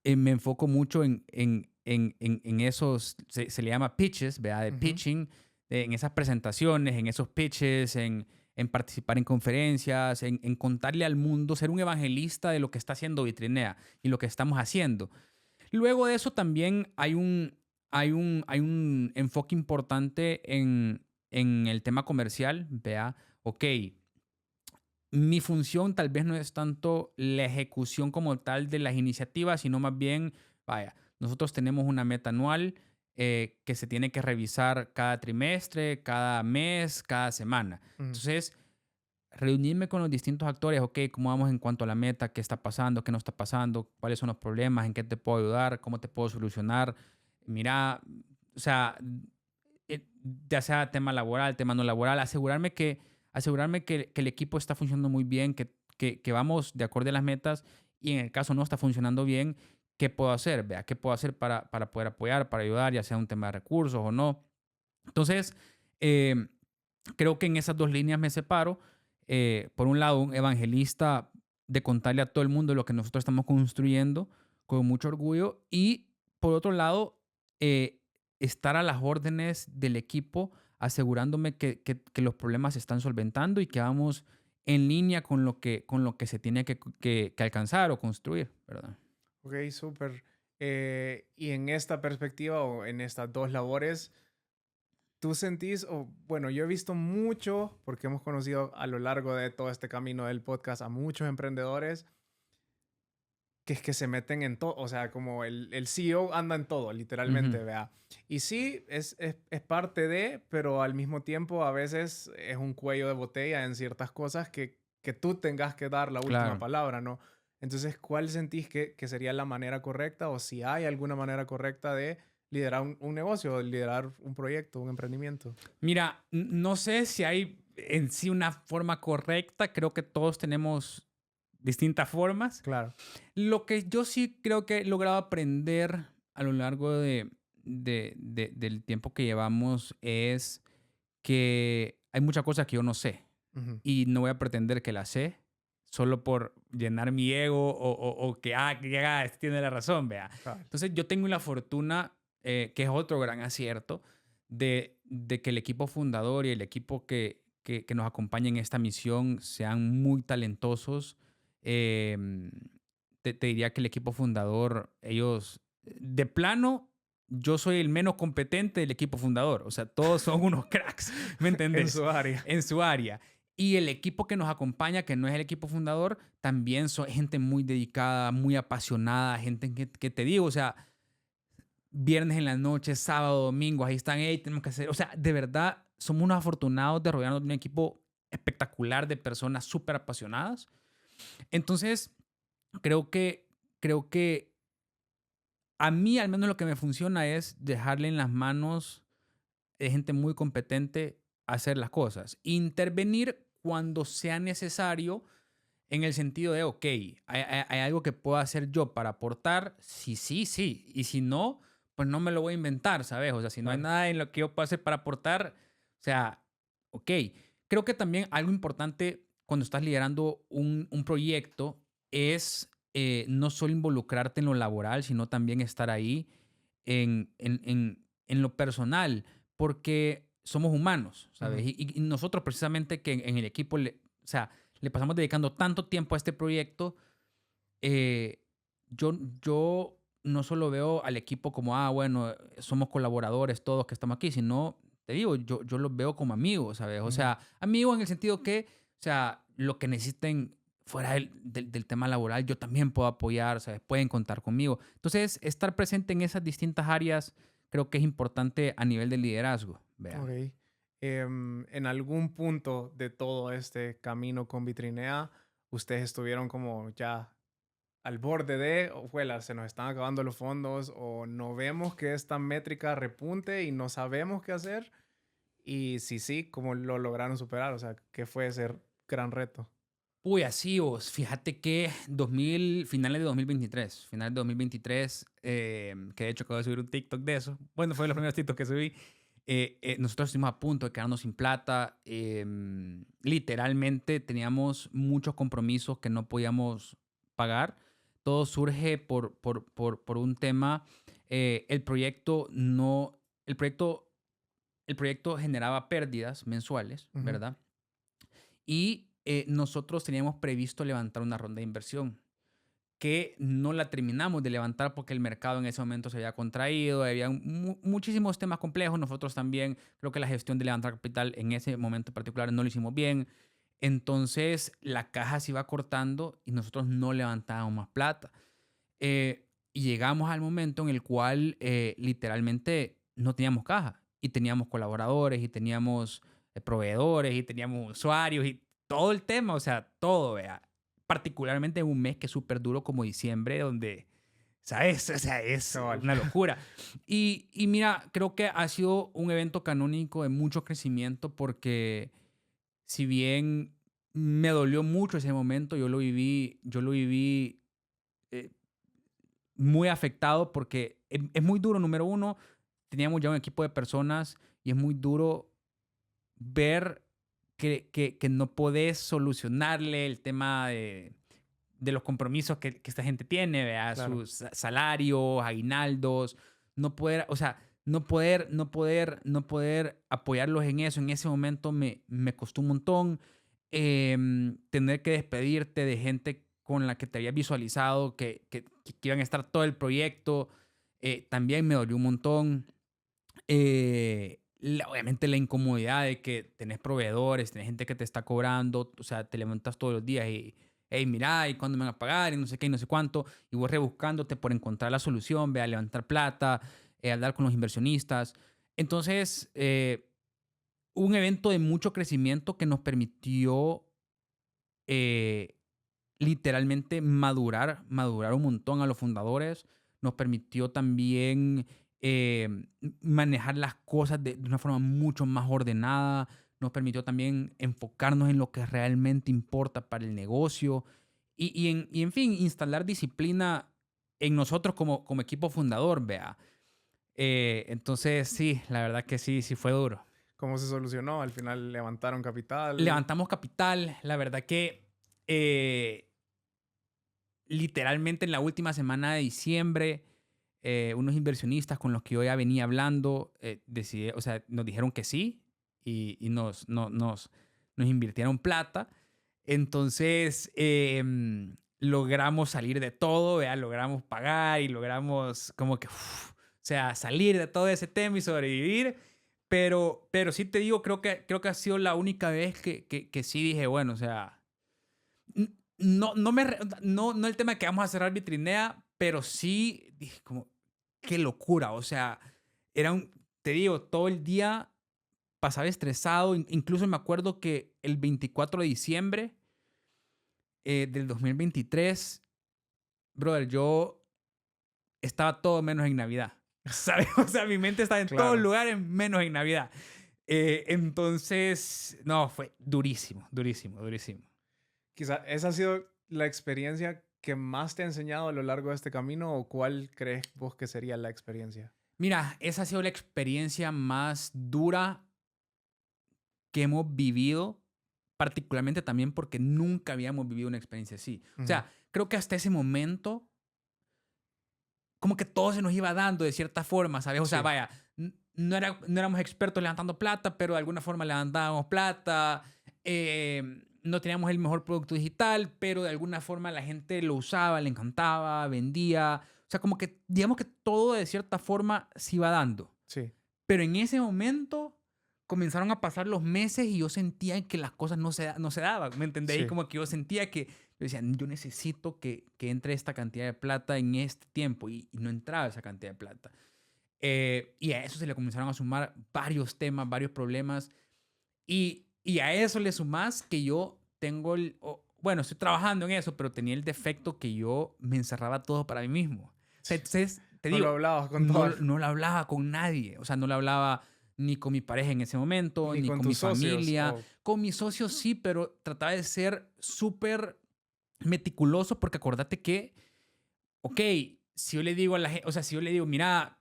me enfoco mucho en esos, se le llama pitches, ¿verdad? De pitching, en esas presentaciones, en esos pitches, en participar en conferencias, en contarle al mundo, ser un evangelista de lo que está haciendo Vitrinea y lo que estamos haciendo. Luego de eso también hay un enfoque importante en el tema comercial, vea, ok, mi función tal vez no es tanto la ejecución como tal de las iniciativas, sino más bien, vaya, nosotros tenemos una meta anual que se tiene que revisar cada trimestre, cada mes, cada semana. Entonces, reunirme con los distintos actores, ok, ¿cómo vamos en cuanto a la meta? ¿Qué está pasando? ¿Qué no está pasando? ¿Cuáles son los problemas? ¿En qué te puedo ayudar? ¿Cómo te puedo solucionar? Mira, o sea, ya sea tema laboral, tema no laboral, asegurarme que el equipo está funcionando muy bien, que vamos de acuerdo a las metas y en el caso no está funcionando bien, ¿qué puedo hacer? Vea, ¿qué puedo hacer para poder apoyar, para ayudar, ya sea un tema de recursos o no? Entonces, creo que en esas dos líneas me separo. Por un lado, un evangelista de contarle a todo el mundo lo que nosotros estamos construyendo con mucho orgullo y por otro lado, estar a las órdenes del equipo asegurándome que los problemas se están solventando y que vamos en línea con lo que se tiene que alcanzar o construir, ¿verdad? Ok, súper. Y en esta perspectiva o en estas dos labores, ¿tú sentís, o bueno, yo he visto mucho, porque hemos conocido a lo largo de todo este camino del podcast a muchos emprendedores que es que se meten en todo, o sea, como el CEO anda en todo, literalmente, vea. Y sí, es parte de, pero al mismo tiempo a veces es un cuello de botella en ciertas cosas que tú tengas que dar la última palabra, ¿no? Entonces, ¿cuál sentís que sería la manera correcta o si hay alguna manera correcta de liderar un negocio, liderar un proyecto, un emprendimiento? Mira, no sé si hay en sí una forma correcta. Creo que todos tenemos distintas formas. Claro. Lo que yo sí creo que he logrado aprender a lo largo del tiempo que llevamos es que hay muchas cosas que yo no sé Ujú. y no voy a pretender que las sé solo por llenar mi ego o que este tiene la razón, vea. Claro. Entonces yo tengo la fortuna, que es otro gran acierto, de que el equipo fundador y el equipo que nos acompaña en esta misión sean muy talentosos. Em, te diría que el equipo fundador, ellos, de plano, yo soy el menos competente del equipo fundador. O sea, todos son unos cracks, ¿me entendés? En su área. En su área. Y el equipo que nos acompaña, que no es el equipo fundador, también son gente muy dedicada, muy apasionada, gente que te digo, o sea, viernes en la noche, sábado, domingo, ahí están, hey, tenemos que hacer, o sea, de verdad, somos unos afortunados de rodearnos de un equipo espectacular de personas súper apasionadas. Entonces, creo que a mí al menos lo que me funciona es dejarle en las manos de gente muy competente hacer las cosas. Intervenir cuando sea necesario en el sentido de, ok, hay algo que puedo hacer yo para aportar, sí, sí, sí. Y si no, pues no me lo voy a inventar, ¿sabes? O sea, si no hay Claro. nada en lo que yo pueda hacer para aportar, o sea, ok. Creo que también algo importante cuando estás liderando un proyecto es no solo involucrarte en lo laboral, sino también estar ahí en lo personal, porque somos humanos, ¿sabes? Ujú. Y nosotros precisamente que en el equipo, o sea, le pasamos dedicando tanto tiempo a este proyecto, eh, yo no solo veo al equipo como, bueno, somos colaboradores todos que estamos aquí, sino, te digo, yo los veo como amigos, ¿sabes? O Ujú. sea, amigos en el sentido que, o sea, lo que necesiten fuera del tema laboral, yo también puedo apoyar, ¿sabes? Pueden contar conmigo. Entonces, estar presente en esas distintas áreas creo que es importante a nivel de liderazgo, vea. Ok. En algún punto de todo este camino con Vitrinea, ustedes estuvieron como ya al borde de, "Juela, se nos están acabando los fondos o no vemos que esta métrica repunte y no sabemos qué hacer". Y si sí, ¿cómo lo lograron superar? O sea, ¿qué fue ese gran reto? Uy, así vos. Fíjate que finales de 2023, que de hecho acabo de subir un TikTok de eso. Bueno, fue de los primeros TikToks que subí. Nosotros estuvimos a punto de quedarnos sin plata. Literalmente teníamos muchos compromisos que no podíamos pagar. Todo surge por un tema. El proyecto no, el proyecto generaba pérdidas mensuales, Ujú. ¿verdad? Y nosotros teníamos previsto levantar una ronda de inversión que no la terminamos de levantar porque el mercado en ese momento se había contraído, había muchísimos temas complejos. Nosotros también creo que la gestión de levantar capital en ese momento en particular no lo hicimos bien. Entonces la caja se iba cortando y nosotros no levantábamos más plata. Y llegamos al momento en el cual literalmente no teníamos caja y teníamos colaboradores y teníamos proveedores y teníamos usuarios y todo el tema, o sea, todo, vea. Particularmente en un mes que es súper duro como diciembre, donde, ¿sabes? O sea, es Cabal. una locura. Y mira, creo que ha sido un evento canónico de mucho crecimiento porque si bien me dolió mucho ese momento, yo lo viví eh, muy afectado porque es muy duro, número uno, teníamos ya un equipo de personas y es muy duro ver que no podés solucionarle el tema de los compromisos que esta gente tiene, ¿verdad? Claro. Sus salarios, aguinaldos, no poder, o sea, no poder apoyarlos en eso. En ese momento me costó un montón. Tener que despedirte de gente con la que te habías visualizado, que iban a estar todo el proyecto, también me dolió un montón. Obviamente la incomodidad de que tenés proveedores, tenés gente que te está cobrando, o sea, te levantas todos los días y, hey, mira, ¿y cuándo me van a pagar? Y no sé qué, y no sé cuánto, y vos rebuscándote por encontrar la solución, ve a levantar plata, hablar con los inversionistas. Entonces, un evento de mucho crecimiento que nos permitió eh, literalmente madurar un montón a los fundadores, nos permitió también eh, manejar las cosas de una forma mucho más ordenada, nos permitió también enfocarnos en lo que realmente importa para el negocio y en fin, instalar disciplina en nosotros como equipo fundador, vea. Entonces, sí, la verdad que sí fue duro. ¿Cómo se solucionó? Al final levantaron capital. Levantamos capital, la verdad que literalmente en la última semana de diciembre, unos inversionistas con los que yo ya venía hablando, o sea, nos dijeron que sí y nos invirtieron plata. Entonces, logramos salir de todo, ¿verdad? Logramos pagar y logramos como que, o sea, salir de todo ese tema y sobrevivir. Pero sí te digo, creo que ha sido la única vez que sí dije, bueno, o sea, no el tema de que vamos a cerrar Vitrinea, pero sí dije como, qué locura, o sea, te digo, todo el día pasaba estresado, incluso me acuerdo que el 24 de diciembre del 2023, brother, yo estaba todo menos en Navidad, ¿sabes? O sea, mi mente estaba en Claro. todos lugares menos en Navidad. Entonces, no, fue durísimo. Quizá esa ha sido la experiencia que más te ha enseñado a lo largo de este camino, o ¿cuál crees vos que sería la experiencia? Mira, esa ha sido la experiencia más dura que hemos vivido, particularmente también porque nunca habíamos vivido una experiencia así. O sea, creo que hasta ese momento, como que todo se nos iba dando de cierta forma, ¿sabes? O sea, Sí. vaya, no éramos expertos levantando plata, pero de alguna forma levantábamos plata. No teníamos el mejor producto digital, pero de alguna forma la gente lo usaba, le encantaba, vendía. O sea, como que, digamos que todo de cierta forma se iba dando. Sí. Pero en ese momento comenzaron a pasar los meses y yo sentía que las cosas no se daban, ¿me entendés? Sí. Y como que yo sentía que, yo decía, yo necesito que entre esta cantidad de plata en este tiempo, y no entraba esa cantidad de plata. Y a eso se le comenzaron a sumar varios temas, varios problemas, y a eso le sumás que yo tengo bueno, estoy trabajando en eso, pero tenía el defecto que yo me encerraba todo para mí mismo. O sea, entonces, te No digo, lo hablabas con todos. no lo hablaba con nadie. O sea, no lo hablaba ni con mi pareja en ese momento, Ni ni con con mi tus socios, familia. o- Con mis socios sí, pero trataba de ser súper meticuloso, porque acordate que, ok, si yo le digo a la gente, o sea, si yo le digo, mira,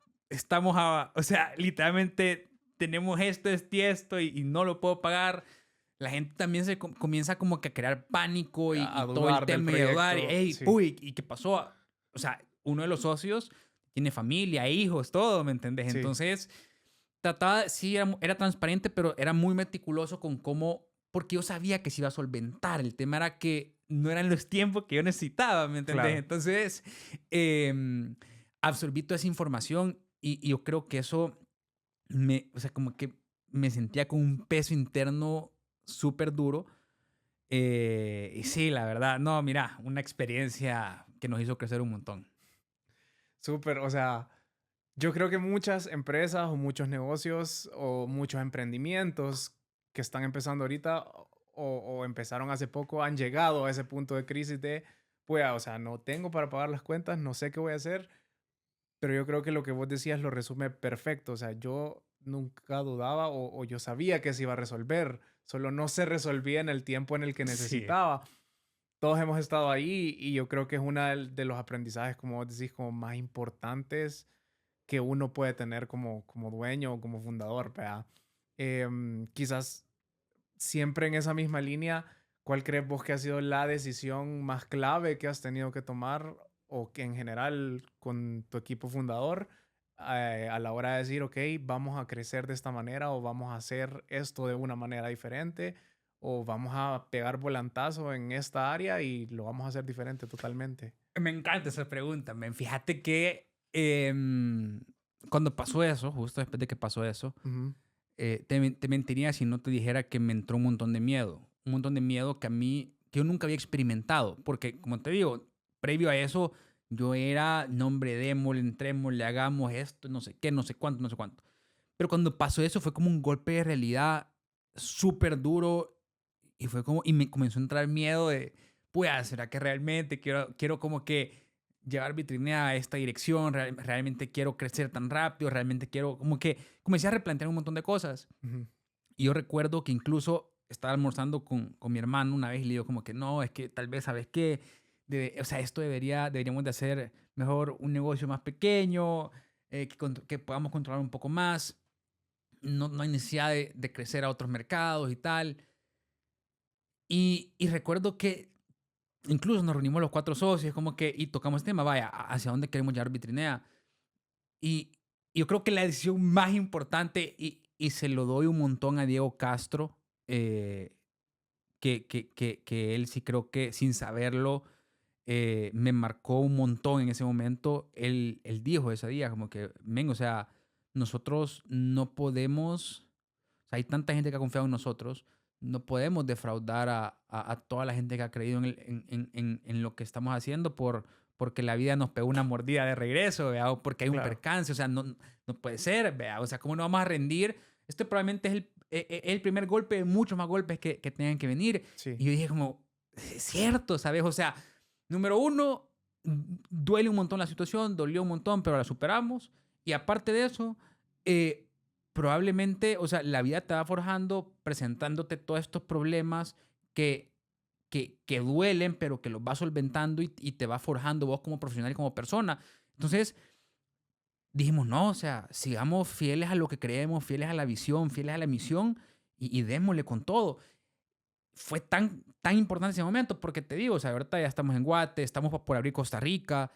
o sea, literalmente tenemos esto, y no lo puedo pagar, la gente también comienza como que a crear pánico y a todo el dudar del tema de dudar. proyecto. Hey, Sí. uy, ¿y qué pasó? O sea, uno de los socios tiene familia, hijos, todo, ¿me entendés? Sí. Entonces, trataba, sí, era transparente, pero era muy meticuloso con cómo, porque yo sabía que se iba a solventar. El tema era que no eran los tiempos que yo necesitaba, ¿me entendés? Claro. Entonces, absorbí toda esa información y yo creo que eso o sea, como que me sentía con un peso interno súper duro. Y sí, la verdad, no, mira, una experiencia que nos hizo crecer un montón. Súper, o sea, yo creo que muchas empresas o muchos negocios o muchos emprendimientos que están empezando ahorita o empezaron hace poco han llegado a ese punto de crisis de, pues, o sea, no tengo para pagar las cuentas, no sé qué voy a hacer, pero yo creo que lo que vos decías lo resume perfecto. O sea, yo nunca dudaba o yo sabía que se iba a resolver, solo no se resolvía en el tiempo en el que Sí. necesitaba. Todos hemos estado ahí y yo creo que es uno de los aprendizajes, como vos decís, como más importantes que uno puede tener como dueño o como fundador, ¿verdad? Quizás siempre en esa misma línea, ¿cuál crees vos que ha sido la decisión más clave que has tenido que tomar o que en general con tu equipo fundador a la hora de decir, ok, vamos a crecer de esta manera o vamos a hacer esto de una manera diferente o vamos a pegar volantazo en esta área y lo vamos a hacer diferente totalmente? Me encanta esa pregunta, men. Fíjate que cuando pasó eso, justo después de que pasó eso, Ujú. te mentiría si no te dijera que me entró un montón de miedo. Un montón de miedo que yo nunca había experimentado. Porque, como te digo, previo a eso, yo era, nombre, démosle, entrémosle, hagamos esto, no sé qué, no sé cuánto, no sé cuánto. Pero cuando pasó eso fue como un golpe de realidad súper duro y fue como, y me comenzó a entrar miedo de, pues, ¿será que realmente quiero como que llevar Vitrinea a esta dirección? Realmente quiero crecer tan rápido, realmente quiero, como que comencé a replantear un montón de cosas. Ujú. Y yo recuerdo que incluso estaba almorzando con mi hermano una vez y le digo como que no, es que tal vez, ¿sabes qué? o sea, deberíamos de hacer mejor un negocio más pequeño, que podamos controlar un poco más. No hay necesidad de crecer a otros mercados y tal. Y recuerdo que incluso nos reunimos los 4 socios como que, y tocamos el tema, vaya, ¿hacia dónde queremos llevar Vitrinea? Y yo creo que la decisión más importante, y se lo doy un montón a Diego Castro, que él sí creo que sin saberlo me marcó un montón en ese momento. Él dijo ese día como que, men, o sea, nosotros no podemos, o sea, hay tanta gente que ha confiado en nosotros, no podemos defraudar a toda la gente que ha creído en lo que estamos haciendo porque la vida nos pegó una mordida de regreso, ¿vea? O porque hay un Claro. percance, o sea, no puede ser, ¿vea? O sea, ¿cómo no vamos a rendir? Este probablemente es el primer golpe de muchos más golpes que tengan que venir. Sí. Y yo dije como, es cierto, ¿sabes? O sea, número uno, duele un montón la situación, dolió un montón, pero la superamos. Y aparte de eso, probablemente, o sea, la vida te va forjando, presentándote todos estos problemas que duelen, pero que los vas solventando y te va forjando vos como profesional y como persona. Entonces, dijimos, no, o sea, sigamos fieles a lo que creemos, fieles a la visión, fieles a la misión y démosle con todo. Fue tan importante ese momento porque te digo, o sea, ahorita ya estamos en Guate, estamos por abrir Costa Rica,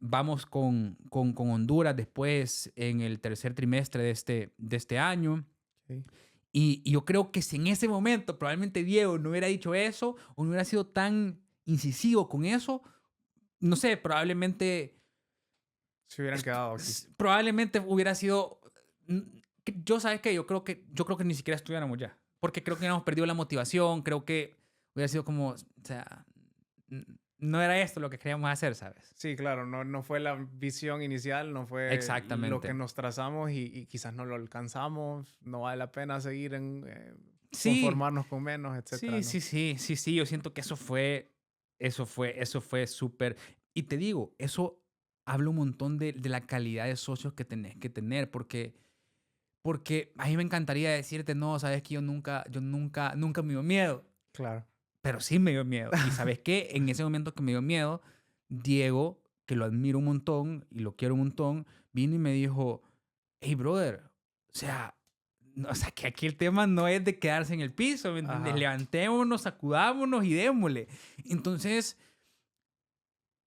vamos con Honduras después en el tercer trimestre de este año. Sí. Y yo creo que si en ese momento probablemente Diego no hubiera dicho eso o no hubiera sido tan incisivo con eso, no sé, probablemente Se hubieran quedado aquí. probablemente hubiera sido yo sabes que yo creo que ni siquiera estuviéramos ya, porque creo que hubiéramos perdido la motivación, creo que hubiera sido como, o sea, no era esto lo que queríamos hacer, ¿sabes? Sí, claro, no fue la visión inicial, no fue lo Exactamente. que nos trazamos y quizás no lo alcanzamos, no vale la pena seguir en Sí, conformarnos con menos, etcétera, sí, ¿no? sí, yo siento que eso fue súper, y te digo, eso habla un montón de la calidad de socios que tenés que tener, porque a mí me encantaría decirte, no, sabes que yo nunca me dio miedo, Claro. pero sí me dio miedo. Y sabes qué, en ese momento que me dio miedo, Diego, que lo admiro un montón y lo quiero un montón, vino y me dijo, hey, brother, o sea, o sea, que aquí el tema no es de quedarse en el piso, ¿me entiendes? Ajá. Levantémonos, sacudámonos y démosle. Entonces,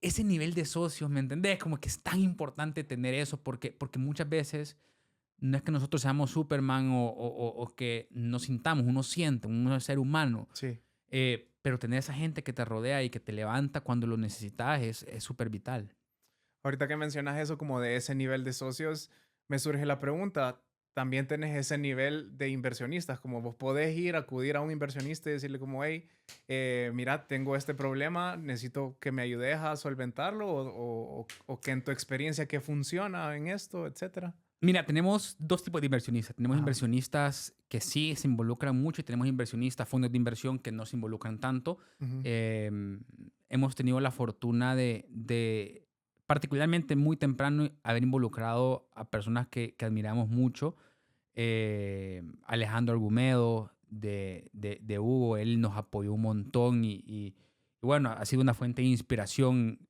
ese nivel de socios, ¿me entendés? Como que es tan importante tener eso porque muchas veces no es que nosotros seamos Superman o que nos sintamos, uno siente, uno es ser humano. Sí. Pero tener esa gente que te rodea y que te levanta cuando lo necesitas es súper vital. Ahorita que mencionas eso como de ese nivel de socios, me surge la pregunta, también tenés ese nivel de inversionistas, como vos podés acudir a un inversionista y decirle como, hey, mira, tengo este problema, necesito que me ayudes a solventarlo o que en tu experiencia que funciona en esto, etcétera. Mira, tenemos dos tipos de inversionistas. Tenemos Ajá. inversionistas que sí se involucran mucho y tenemos inversionistas, fondos de inversión que no se involucran tanto. Ujú. Hemos tenido la fortuna particularmente muy temprano, haber involucrado a personas que admiramos mucho. Alejandro Argumedo de Hugo, él nos apoyó un montón y bueno, ha sido una fuente de inspiración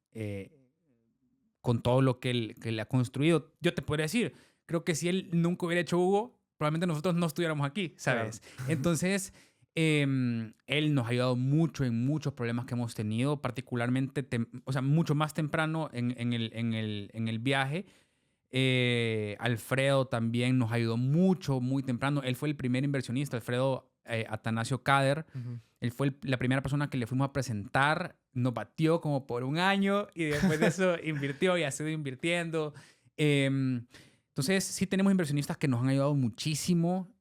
con todo lo que él ha construido. Yo te podría decir, creo que si él nunca hubiera hecho Hugo, probablemente nosotros no estuviéramos aquí, ¿sabes? Claro. Entonces, él nos ha ayudado mucho en muchos problemas que hemos tenido, particularmente, o sea, mucho más temprano en el viaje. Alfredo también nos ayudó mucho, muy temprano. Él fue el primer inversionista, Alfredo Atanasio Cader. Ujú. Él fue la primera persona que le fuimos a presentar, nos batió como por un año y después de eso invirtió y ha seguido invirtiendo. Entonces, sí tenemos inversionistas que nos han ayudado muchísimo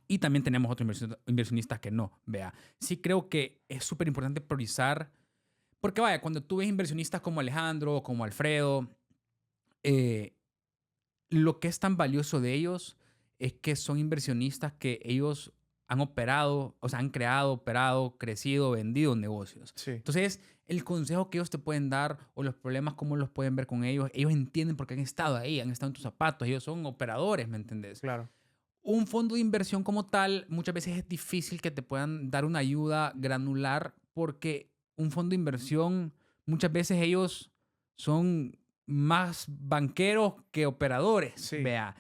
y también tenemos otros inversionistas que no. Vea, sí creo que es súper importante priorizar, porque vaya, cuando tú ves inversionistas como Alejandro o como Alfredo, lo que es tan valioso de ellos es que son inversionistas que ellos han operado, o sea, han creado, operado, crecido, vendido negocios. Sí. Entonces, el consejo que ellos te pueden dar o los problemas, cómo los pueden ver con ellos, ellos entienden porque han estado ahí, han estado en tus zapatos, ellos son operadores, ¿me entendés? Claro. Un fondo de inversión como tal, muchas veces es difícil que te puedan dar una ayuda granular porque un fondo de inversión, muchas veces ellos son más banqueros que operadores, Sí. vea.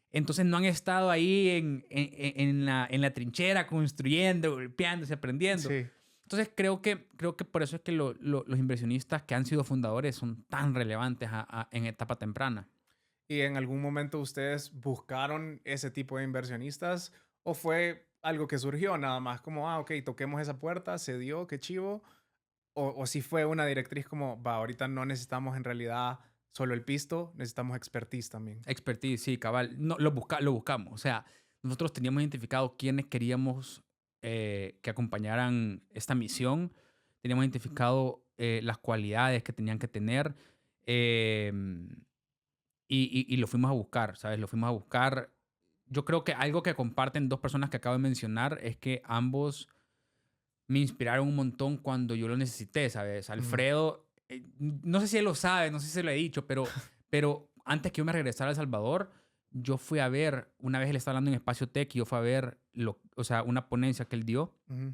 Entonces no han estado ahí en la trinchera construyendo, golpeándose, aprendiendo. Sí. Entonces creo que por eso es que los inversionistas que han sido fundadores son tan relevantes en etapa temprana. ¿Y en algún momento ustedes buscaron ese tipo de inversionistas o fue algo que surgió nada más como, ok, toquemos esa puerta, se dio, qué chivo? O si fue una directriz como, va, ahorita no necesitamos en realidad solo el pisto, necesitamos expertise también. Expertise, sí, cabal. No, lo buscamos. O sea, nosotros teníamos identificado quiénes queríamos que acompañaran esta misión. Teníamos identificado las cualidades que tenían que tener. eh, y lo fuimos a buscar, ¿sabes? Lo fuimos a buscar. Yo creo que algo que comparten dos personas que acabo de mencionar es que ambos me inspiraron un montón cuando yo lo necesité, ¿sabes? Alfredo, no sé si él lo sabe, no sé si se lo he dicho, pero antes que yo me regresara a El Salvador, yo fui a ver, una vez él estaba hablando en Espacio Tech y yo fui a ver, o sea, una ponencia que él dio Ujú.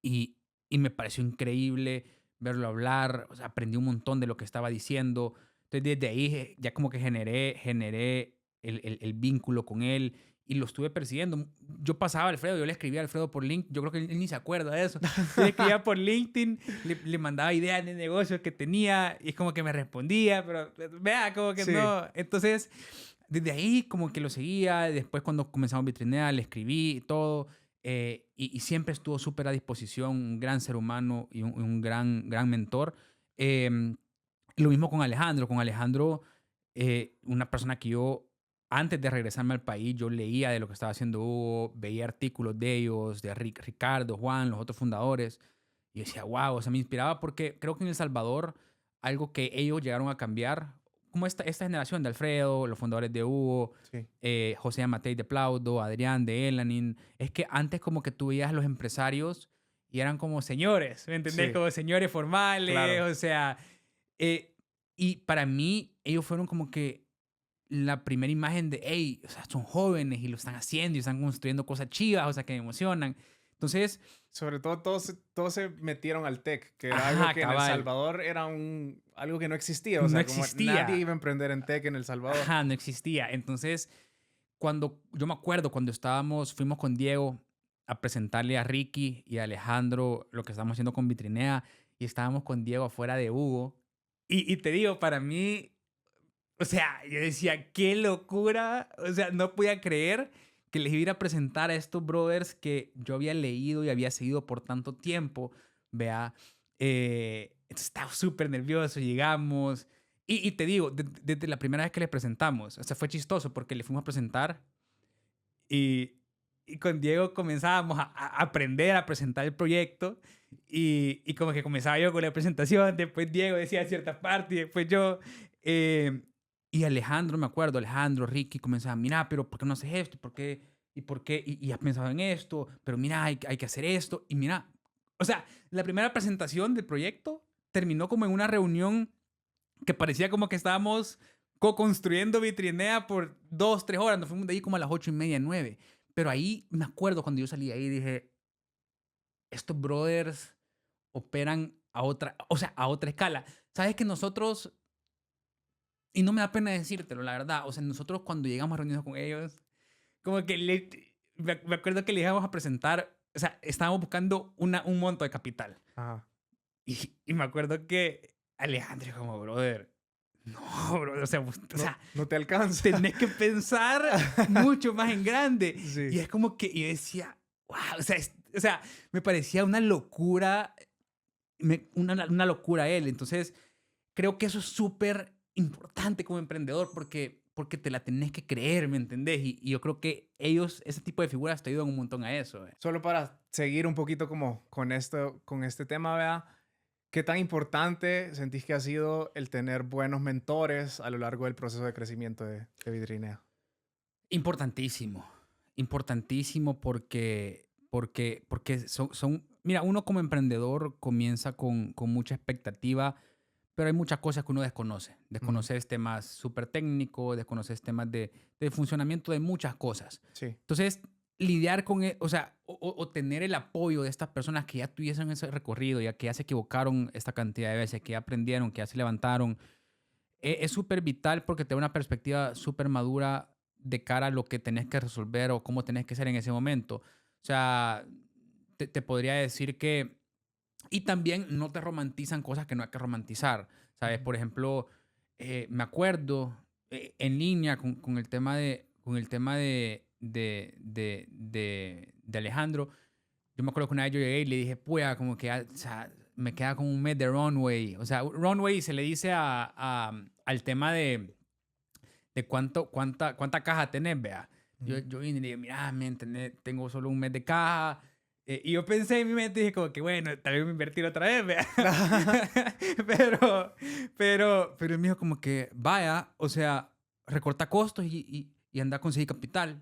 y me pareció increíble verlo hablar, o sea, aprendí un montón de lo que estaba diciendo. Entonces, desde ahí ya como que generé el vínculo con él y lo estuve persiguiendo. Yo pasaba a Alfredo, yo le escribía a Alfredo por LinkedIn, yo creo que él ni se acuerda de eso. Yo le escribía por LinkedIn, le mandaba ideas de negocios que tenía y es como que me respondía, pero vea, como que Sí. no. Entonces, desde ahí como que lo seguía, después cuando comenzamos Vitrinea le escribí y todo. Y siempre estuvo súper a disposición, un gran ser humano y un gran mentor. Lo mismo con Alejandro. Con Alejandro, una persona que yo, antes de regresarme al país, yo leía de lo que estaba haciendo Hugo, veía artículos de ellos, de Ricardo, Juan, los otros fundadores, y decía, wow, o sea, me inspiraba porque creo que en El Salvador, algo que ellos llegaron a cambiar, como esta generación de Alfredo, los fundadores de Hugo, Sí. José Amatei de Plaudo, Adrián de Elanin, es que antes como que tú veías a los empresarios y eran como señores, ¿me entendés? Sí. Como señores formales, Claro. o sea, y para mí ellos fueron como que la primera imagen de, hey, o sea, son jóvenes y lo están haciendo y están construyendo cosas chivas, o sea, que me emocionan. Entonces, Sobre todo todos se metieron al tech, que era ajá, algo que en El cabal, Salvador era algo que no existía. O no sea, como existía. nadie iba a emprender en tech en El Salvador. Ajá, no existía. Entonces, yo me acuerdo cuando fuimos con Diego a presentarle a Ricky y a Alejandro lo que estábamos haciendo con Vitrinea y estábamos con Diego afuera de Hugo. Y te digo, para mí, o sea, yo decía, qué locura. O sea, no podía creer que les iba a ir a presentar a estos brothers que yo había leído y había seguido por tanto tiempo. Vea, entonces estaba súper nervioso, llegamos. Y te digo, desde la primera vez que les presentamos, o sea, fue chistoso porque le fuimos a presentar y con Diego comenzábamos a aprender a presentar el proyecto y como que comenzaba yo con la presentación, después Diego decía cierta parte y después yo. Y Alejandro, me acuerdo, Alejandro, Ricky comenzaban, mira, pero ¿por qué no haces esto? ¿Por qué? ¿Y por qué? Y has pensado en esto, pero mira, hay que hacer esto. Y mira, o sea, la primera presentación del proyecto terminó como en una reunión que parecía como que estábamos co-construyendo Vitrinea por 2, 3 horas. Nos fuimos de ahí como a las 8:30, 9. Pero ahí me acuerdo cuando yo salí de ahí, dije, estos brothers operan a otra, o sea, a otra escala. Sabes que nosotros, y no me da pena decírtelo, la verdad, o sea, nosotros cuando llegamos a reunirnos con ellos, como que me acuerdo que le íbamos a presentar, o sea, estábamos buscando un monto de capital. Ajá. Y me acuerdo que Alejandro como, brother, no, bro, o sea, No te alcanza. tenés que pensar mucho más en grande. Sí. Y es como que yo decía, wow, o sea, me parecía una locura, una locura él. Entonces, creo que eso es súper importante como emprendedor porque te la tenés que creer, ¿me entendés? Y yo creo que ese tipo de figuras te ayudan un montón a eso. Solo para seguir un poquito como con este tema, vea, ¿qué tan importante sentís que ha sido el tener buenos mentores a lo largo del proceso de crecimiento de Vitrinea? Importantísimo, importantísimo porque mira, uno como emprendedor comienza con mucha expectativa, pero hay muchas cosas que uno desconoce. Desconoces temas súper técnicos, desconoces temas de funcionamiento de muchas cosas. Sí. Entonces, lidiar con, o sea, o tener el apoyo de estas personas que ya tuviesen ese recorrido, ya que ya se equivocaron esta cantidad de veces, que ya aprendieron, que ya se levantaron, es súper vital porque te da una perspectiva súper madura de cara a lo que tenés que resolver o cómo tenés que ser en ese momento. O sea, te podría decir que... Y también no te romantizan cosas que no hay que romantizar, ¿sabes? Por ejemplo, me acuerdo en línea con el tema de Alejandro. Yo me acuerdo que una vez yo llegué y le dije, pues, como que, o sea, me queda como un mes de runway. O sea, runway se le dice al tema de cuánta caja tenés, vea. Yo vine y le dije, mira, tengo solo un mes de caja. Y yo pensé en mi mente y dije como que, bueno, tal vez me invertir otra vez, vea. pero él me dijo como que, vaya, o sea, recorta costos y anda a conseguir capital.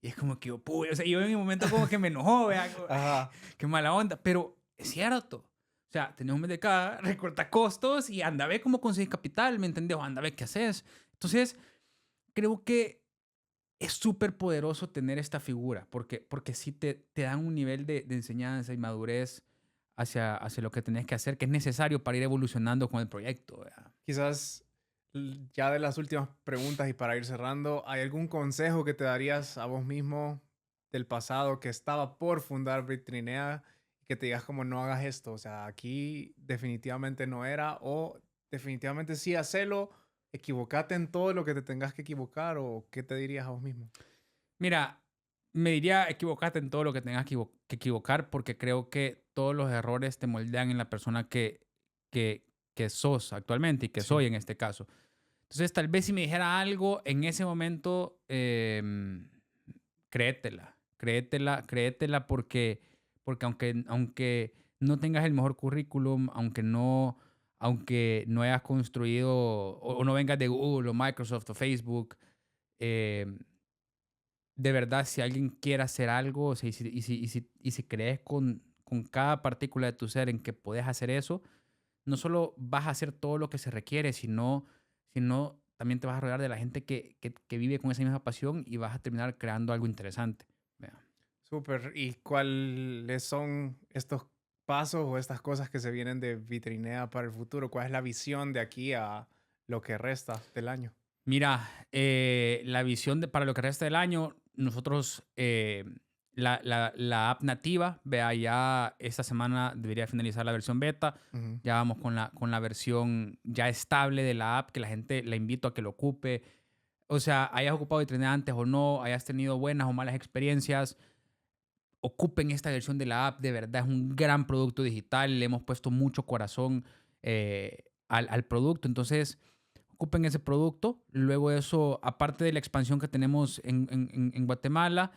Y es como que, o sea, yo en mi momento como que me enojó, vea, como, Ajá. qué mala onda. Pero es cierto. O sea, tenés un mes de caja, recorta costos y anda a ver cómo conseguir capital, ¿me entendés? O anda a ver qué haces. Entonces, creo que es súper poderoso tener esta figura, porque sí te dan un nivel de enseñanza y madurez hacia lo que tenés que hacer, que es necesario para ir evolucionando con el proyecto, ¿verdad? Quizás ya de las últimas preguntas y para ir cerrando, ¿hay algún consejo que te darías a vos mismo del pasado que estaba por fundar Vitrinea y que te digas como no hagas esto? O sea, aquí definitivamente no era o definitivamente sí, hacelo, equivocate en todo lo que te tengas que equivocar o ¿qué te dirías a vos mismo? Mira, me diría equivocarte en todo lo que tengas que equivocar, porque creo que todos los errores te moldean en la persona que, que sos actualmente y que Sí. soy en este caso. Entonces, tal vez si me dijera algo en ese momento, créetela porque aunque no tengas el mejor currículum, aunque no hayas construido o no vengas de Google o Microsoft o Facebook, eh, de verdad, si alguien quiere hacer algo, o sea, y si crees con cada partícula de tu ser en que puedes hacer eso, no solo vas a hacer todo lo que se requiere, sino también te vas a rodear de la gente que vive con esa misma pasión y vas a terminar creando algo interesante. Vea. Súper. ¿Y cuáles son estos pasos o estas cosas que se vienen de Vitrinea para el futuro? ¿Cuál es la visión de aquí a lo que resta del año? Mira, la visión para lo que resta del año, nosotros, la app nativa, vea, ya esta semana debería finalizar la versión beta. Ujú. Ya vamos con la versión ya estable de la app, que la gente la invito a que lo ocupe. O sea, hayas ocupado Vitrine antes o no, hayas tenido buenas o malas experiencias, ocupen esta versión de la app. De verdad, es un gran producto digital. Le hemos puesto mucho corazón al producto. Entonces, ocupen ese producto. Luego de eso, aparte de la expansión que tenemos en Guatemala,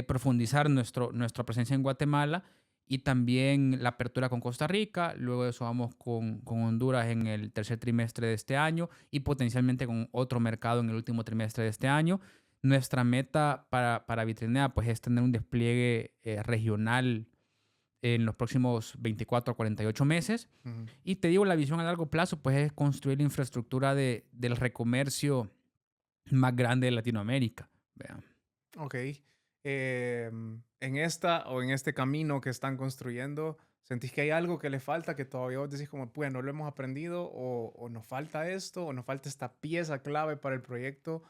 profundizar nuestra presencia en Guatemala y también la apertura con Costa Rica. Luego de eso vamos con Honduras en el tercer trimestre de este año y potencialmente con otro mercado en el último trimestre de este año. Nuestra meta para Vitrinea pues, es tener un despliegue regional en los próximos 24 a 48 meses. Ujú. Y te digo, la visión a largo plazo pues, es construir la infraestructura del recomercio más grande de Latinoamérica. Vea. Ok. En esta o en este camino que están construyendo, ¿sentís que hay algo que le falta, que todavía vos decís como, pues no lo hemos aprendido o nos falta esto o nos falta esta pieza clave para el proyecto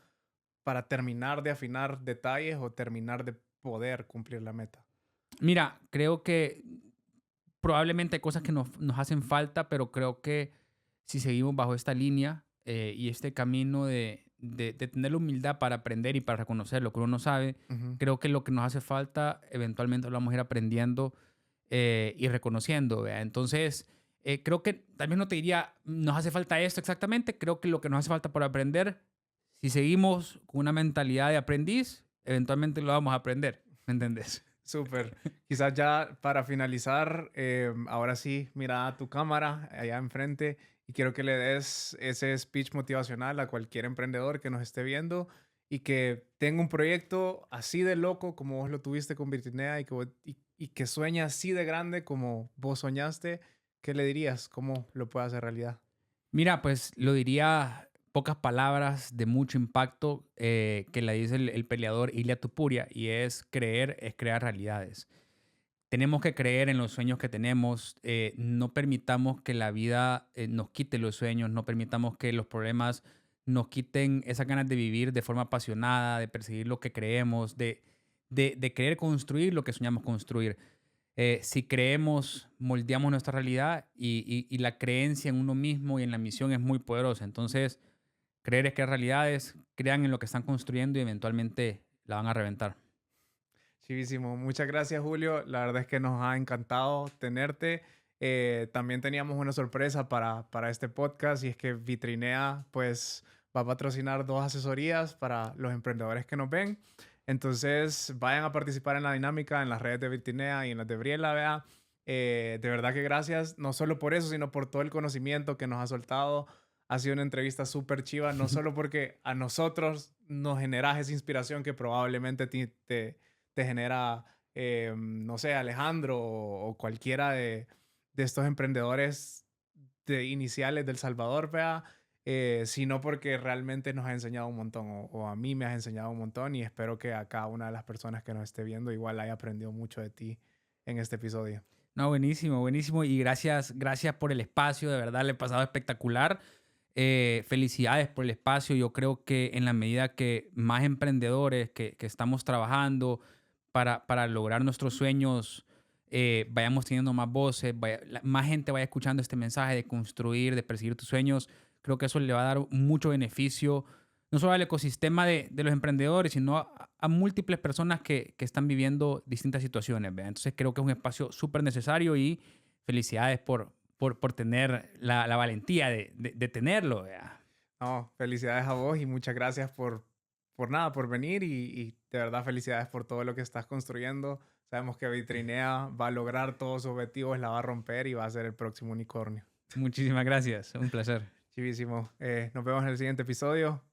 para terminar de afinar detalles o terminar de poder cumplir la meta? Mira, creo que probablemente hay cosas que nos hacen falta, pero creo que si seguimos bajo esta línea y este camino de tener la humildad para aprender y para reconocer lo que uno no sabe, Ujú. creo que lo que nos hace falta eventualmente lo vamos a ir aprendiendo y reconociendo. ¿Vea? Entonces, creo que también no te diría, nos hace falta esto exactamente, creo que lo que nos hace falta por aprender, si seguimos con una mentalidad de aprendiz, eventualmente lo vamos a aprender. ¿Me entendés? Súper. Quizás ya para finalizar, ahora sí, mira a tu cámara allá enfrente y quiero que le des ese speech motivacional a cualquier emprendedor que nos esté viendo y que tenga un proyecto así de loco como vos lo tuviste con Virtinea y que sueña así de grande como vos soñaste. ¿Qué le dirías? ¿Cómo lo puede hacer realidad? Mira, pues lo diría pocas palabras de mucho impacto que la dice el peleador Ilia Topuria, y es crear realidades. Tenemos que creer en los sueños que tenemos. No permitamos que la vida nos quite los sueños, no permitamos que los problemas nos quiten esas ganas de vivir de forma apasionada, de perseguir lo que creemos, de querer construir lo que soñamos construir. Si creemos, moldeamos nuestra realidad y la creencia en uno mismo y en la misión es muy poderosa. Entonces, creer es crear realidades, crean en lo que están construyendo y eventualmente la van a reventar. Chivísimo. Muchas gracias, Julio. La verdad es que nos ha encantado tenerte. También teníamos una sorpresa para este podcast, y es que Vitrinea pues va a patrocinar 2 asesorías para los emprendedores que nos ven. Entonces vayan a participar en la dinámica en las redes de Vitrinea y en las de Briela, vea. De verdad que gracias, no solo por eso, sino por todo el conocimiento que nos ha soltado. Ha sido una entrevista súper chiva, no solo porque a nosotros nos generas esa inspiración que probablemente te genera, no sé, Alejandro o cualquiera de estos emprendedores iniciales del Salvador, vea, sino porque realmente nos ha enseñado un montón, o a mí me has enseñado un montón, y espero que a cada una de las personas que nos esté viendo igual haya aprendido mucho de ti en este episodio. No, buenísimo, buenísimo. Y gracias por el espacio, de verdad, le he pasado espectacular. Felicidades por el espacio. Yo creo que en la medida que más emprendedores que estamos trabajando para lograr nuestros sueños, vayamos teniendo más voces, más gente vaya escuchando este mensaje de construir, de perseguir tus sueños, creo que eso le va a dar mucho beneficio, no solo al ecosistema de los emprendedores, sino a múltiples personas que están viviendo distintas situaciones, ¿verdad? Entonces creo que es un espacio súper necesario y felicidades por tener la valentía de tenerlo, ¿verdad? No, felicidades a vos y muchas gracias por venir, y de verdad felicidades por todo lo que estás construyendo. Sabemos que Vitrinea va a lograr todos sus objetivos, la va a romper y va a ser el próximo unicornio. Muchísimas gracias, un placer. Chivísimo. Nos vemos en el siguiente episodio.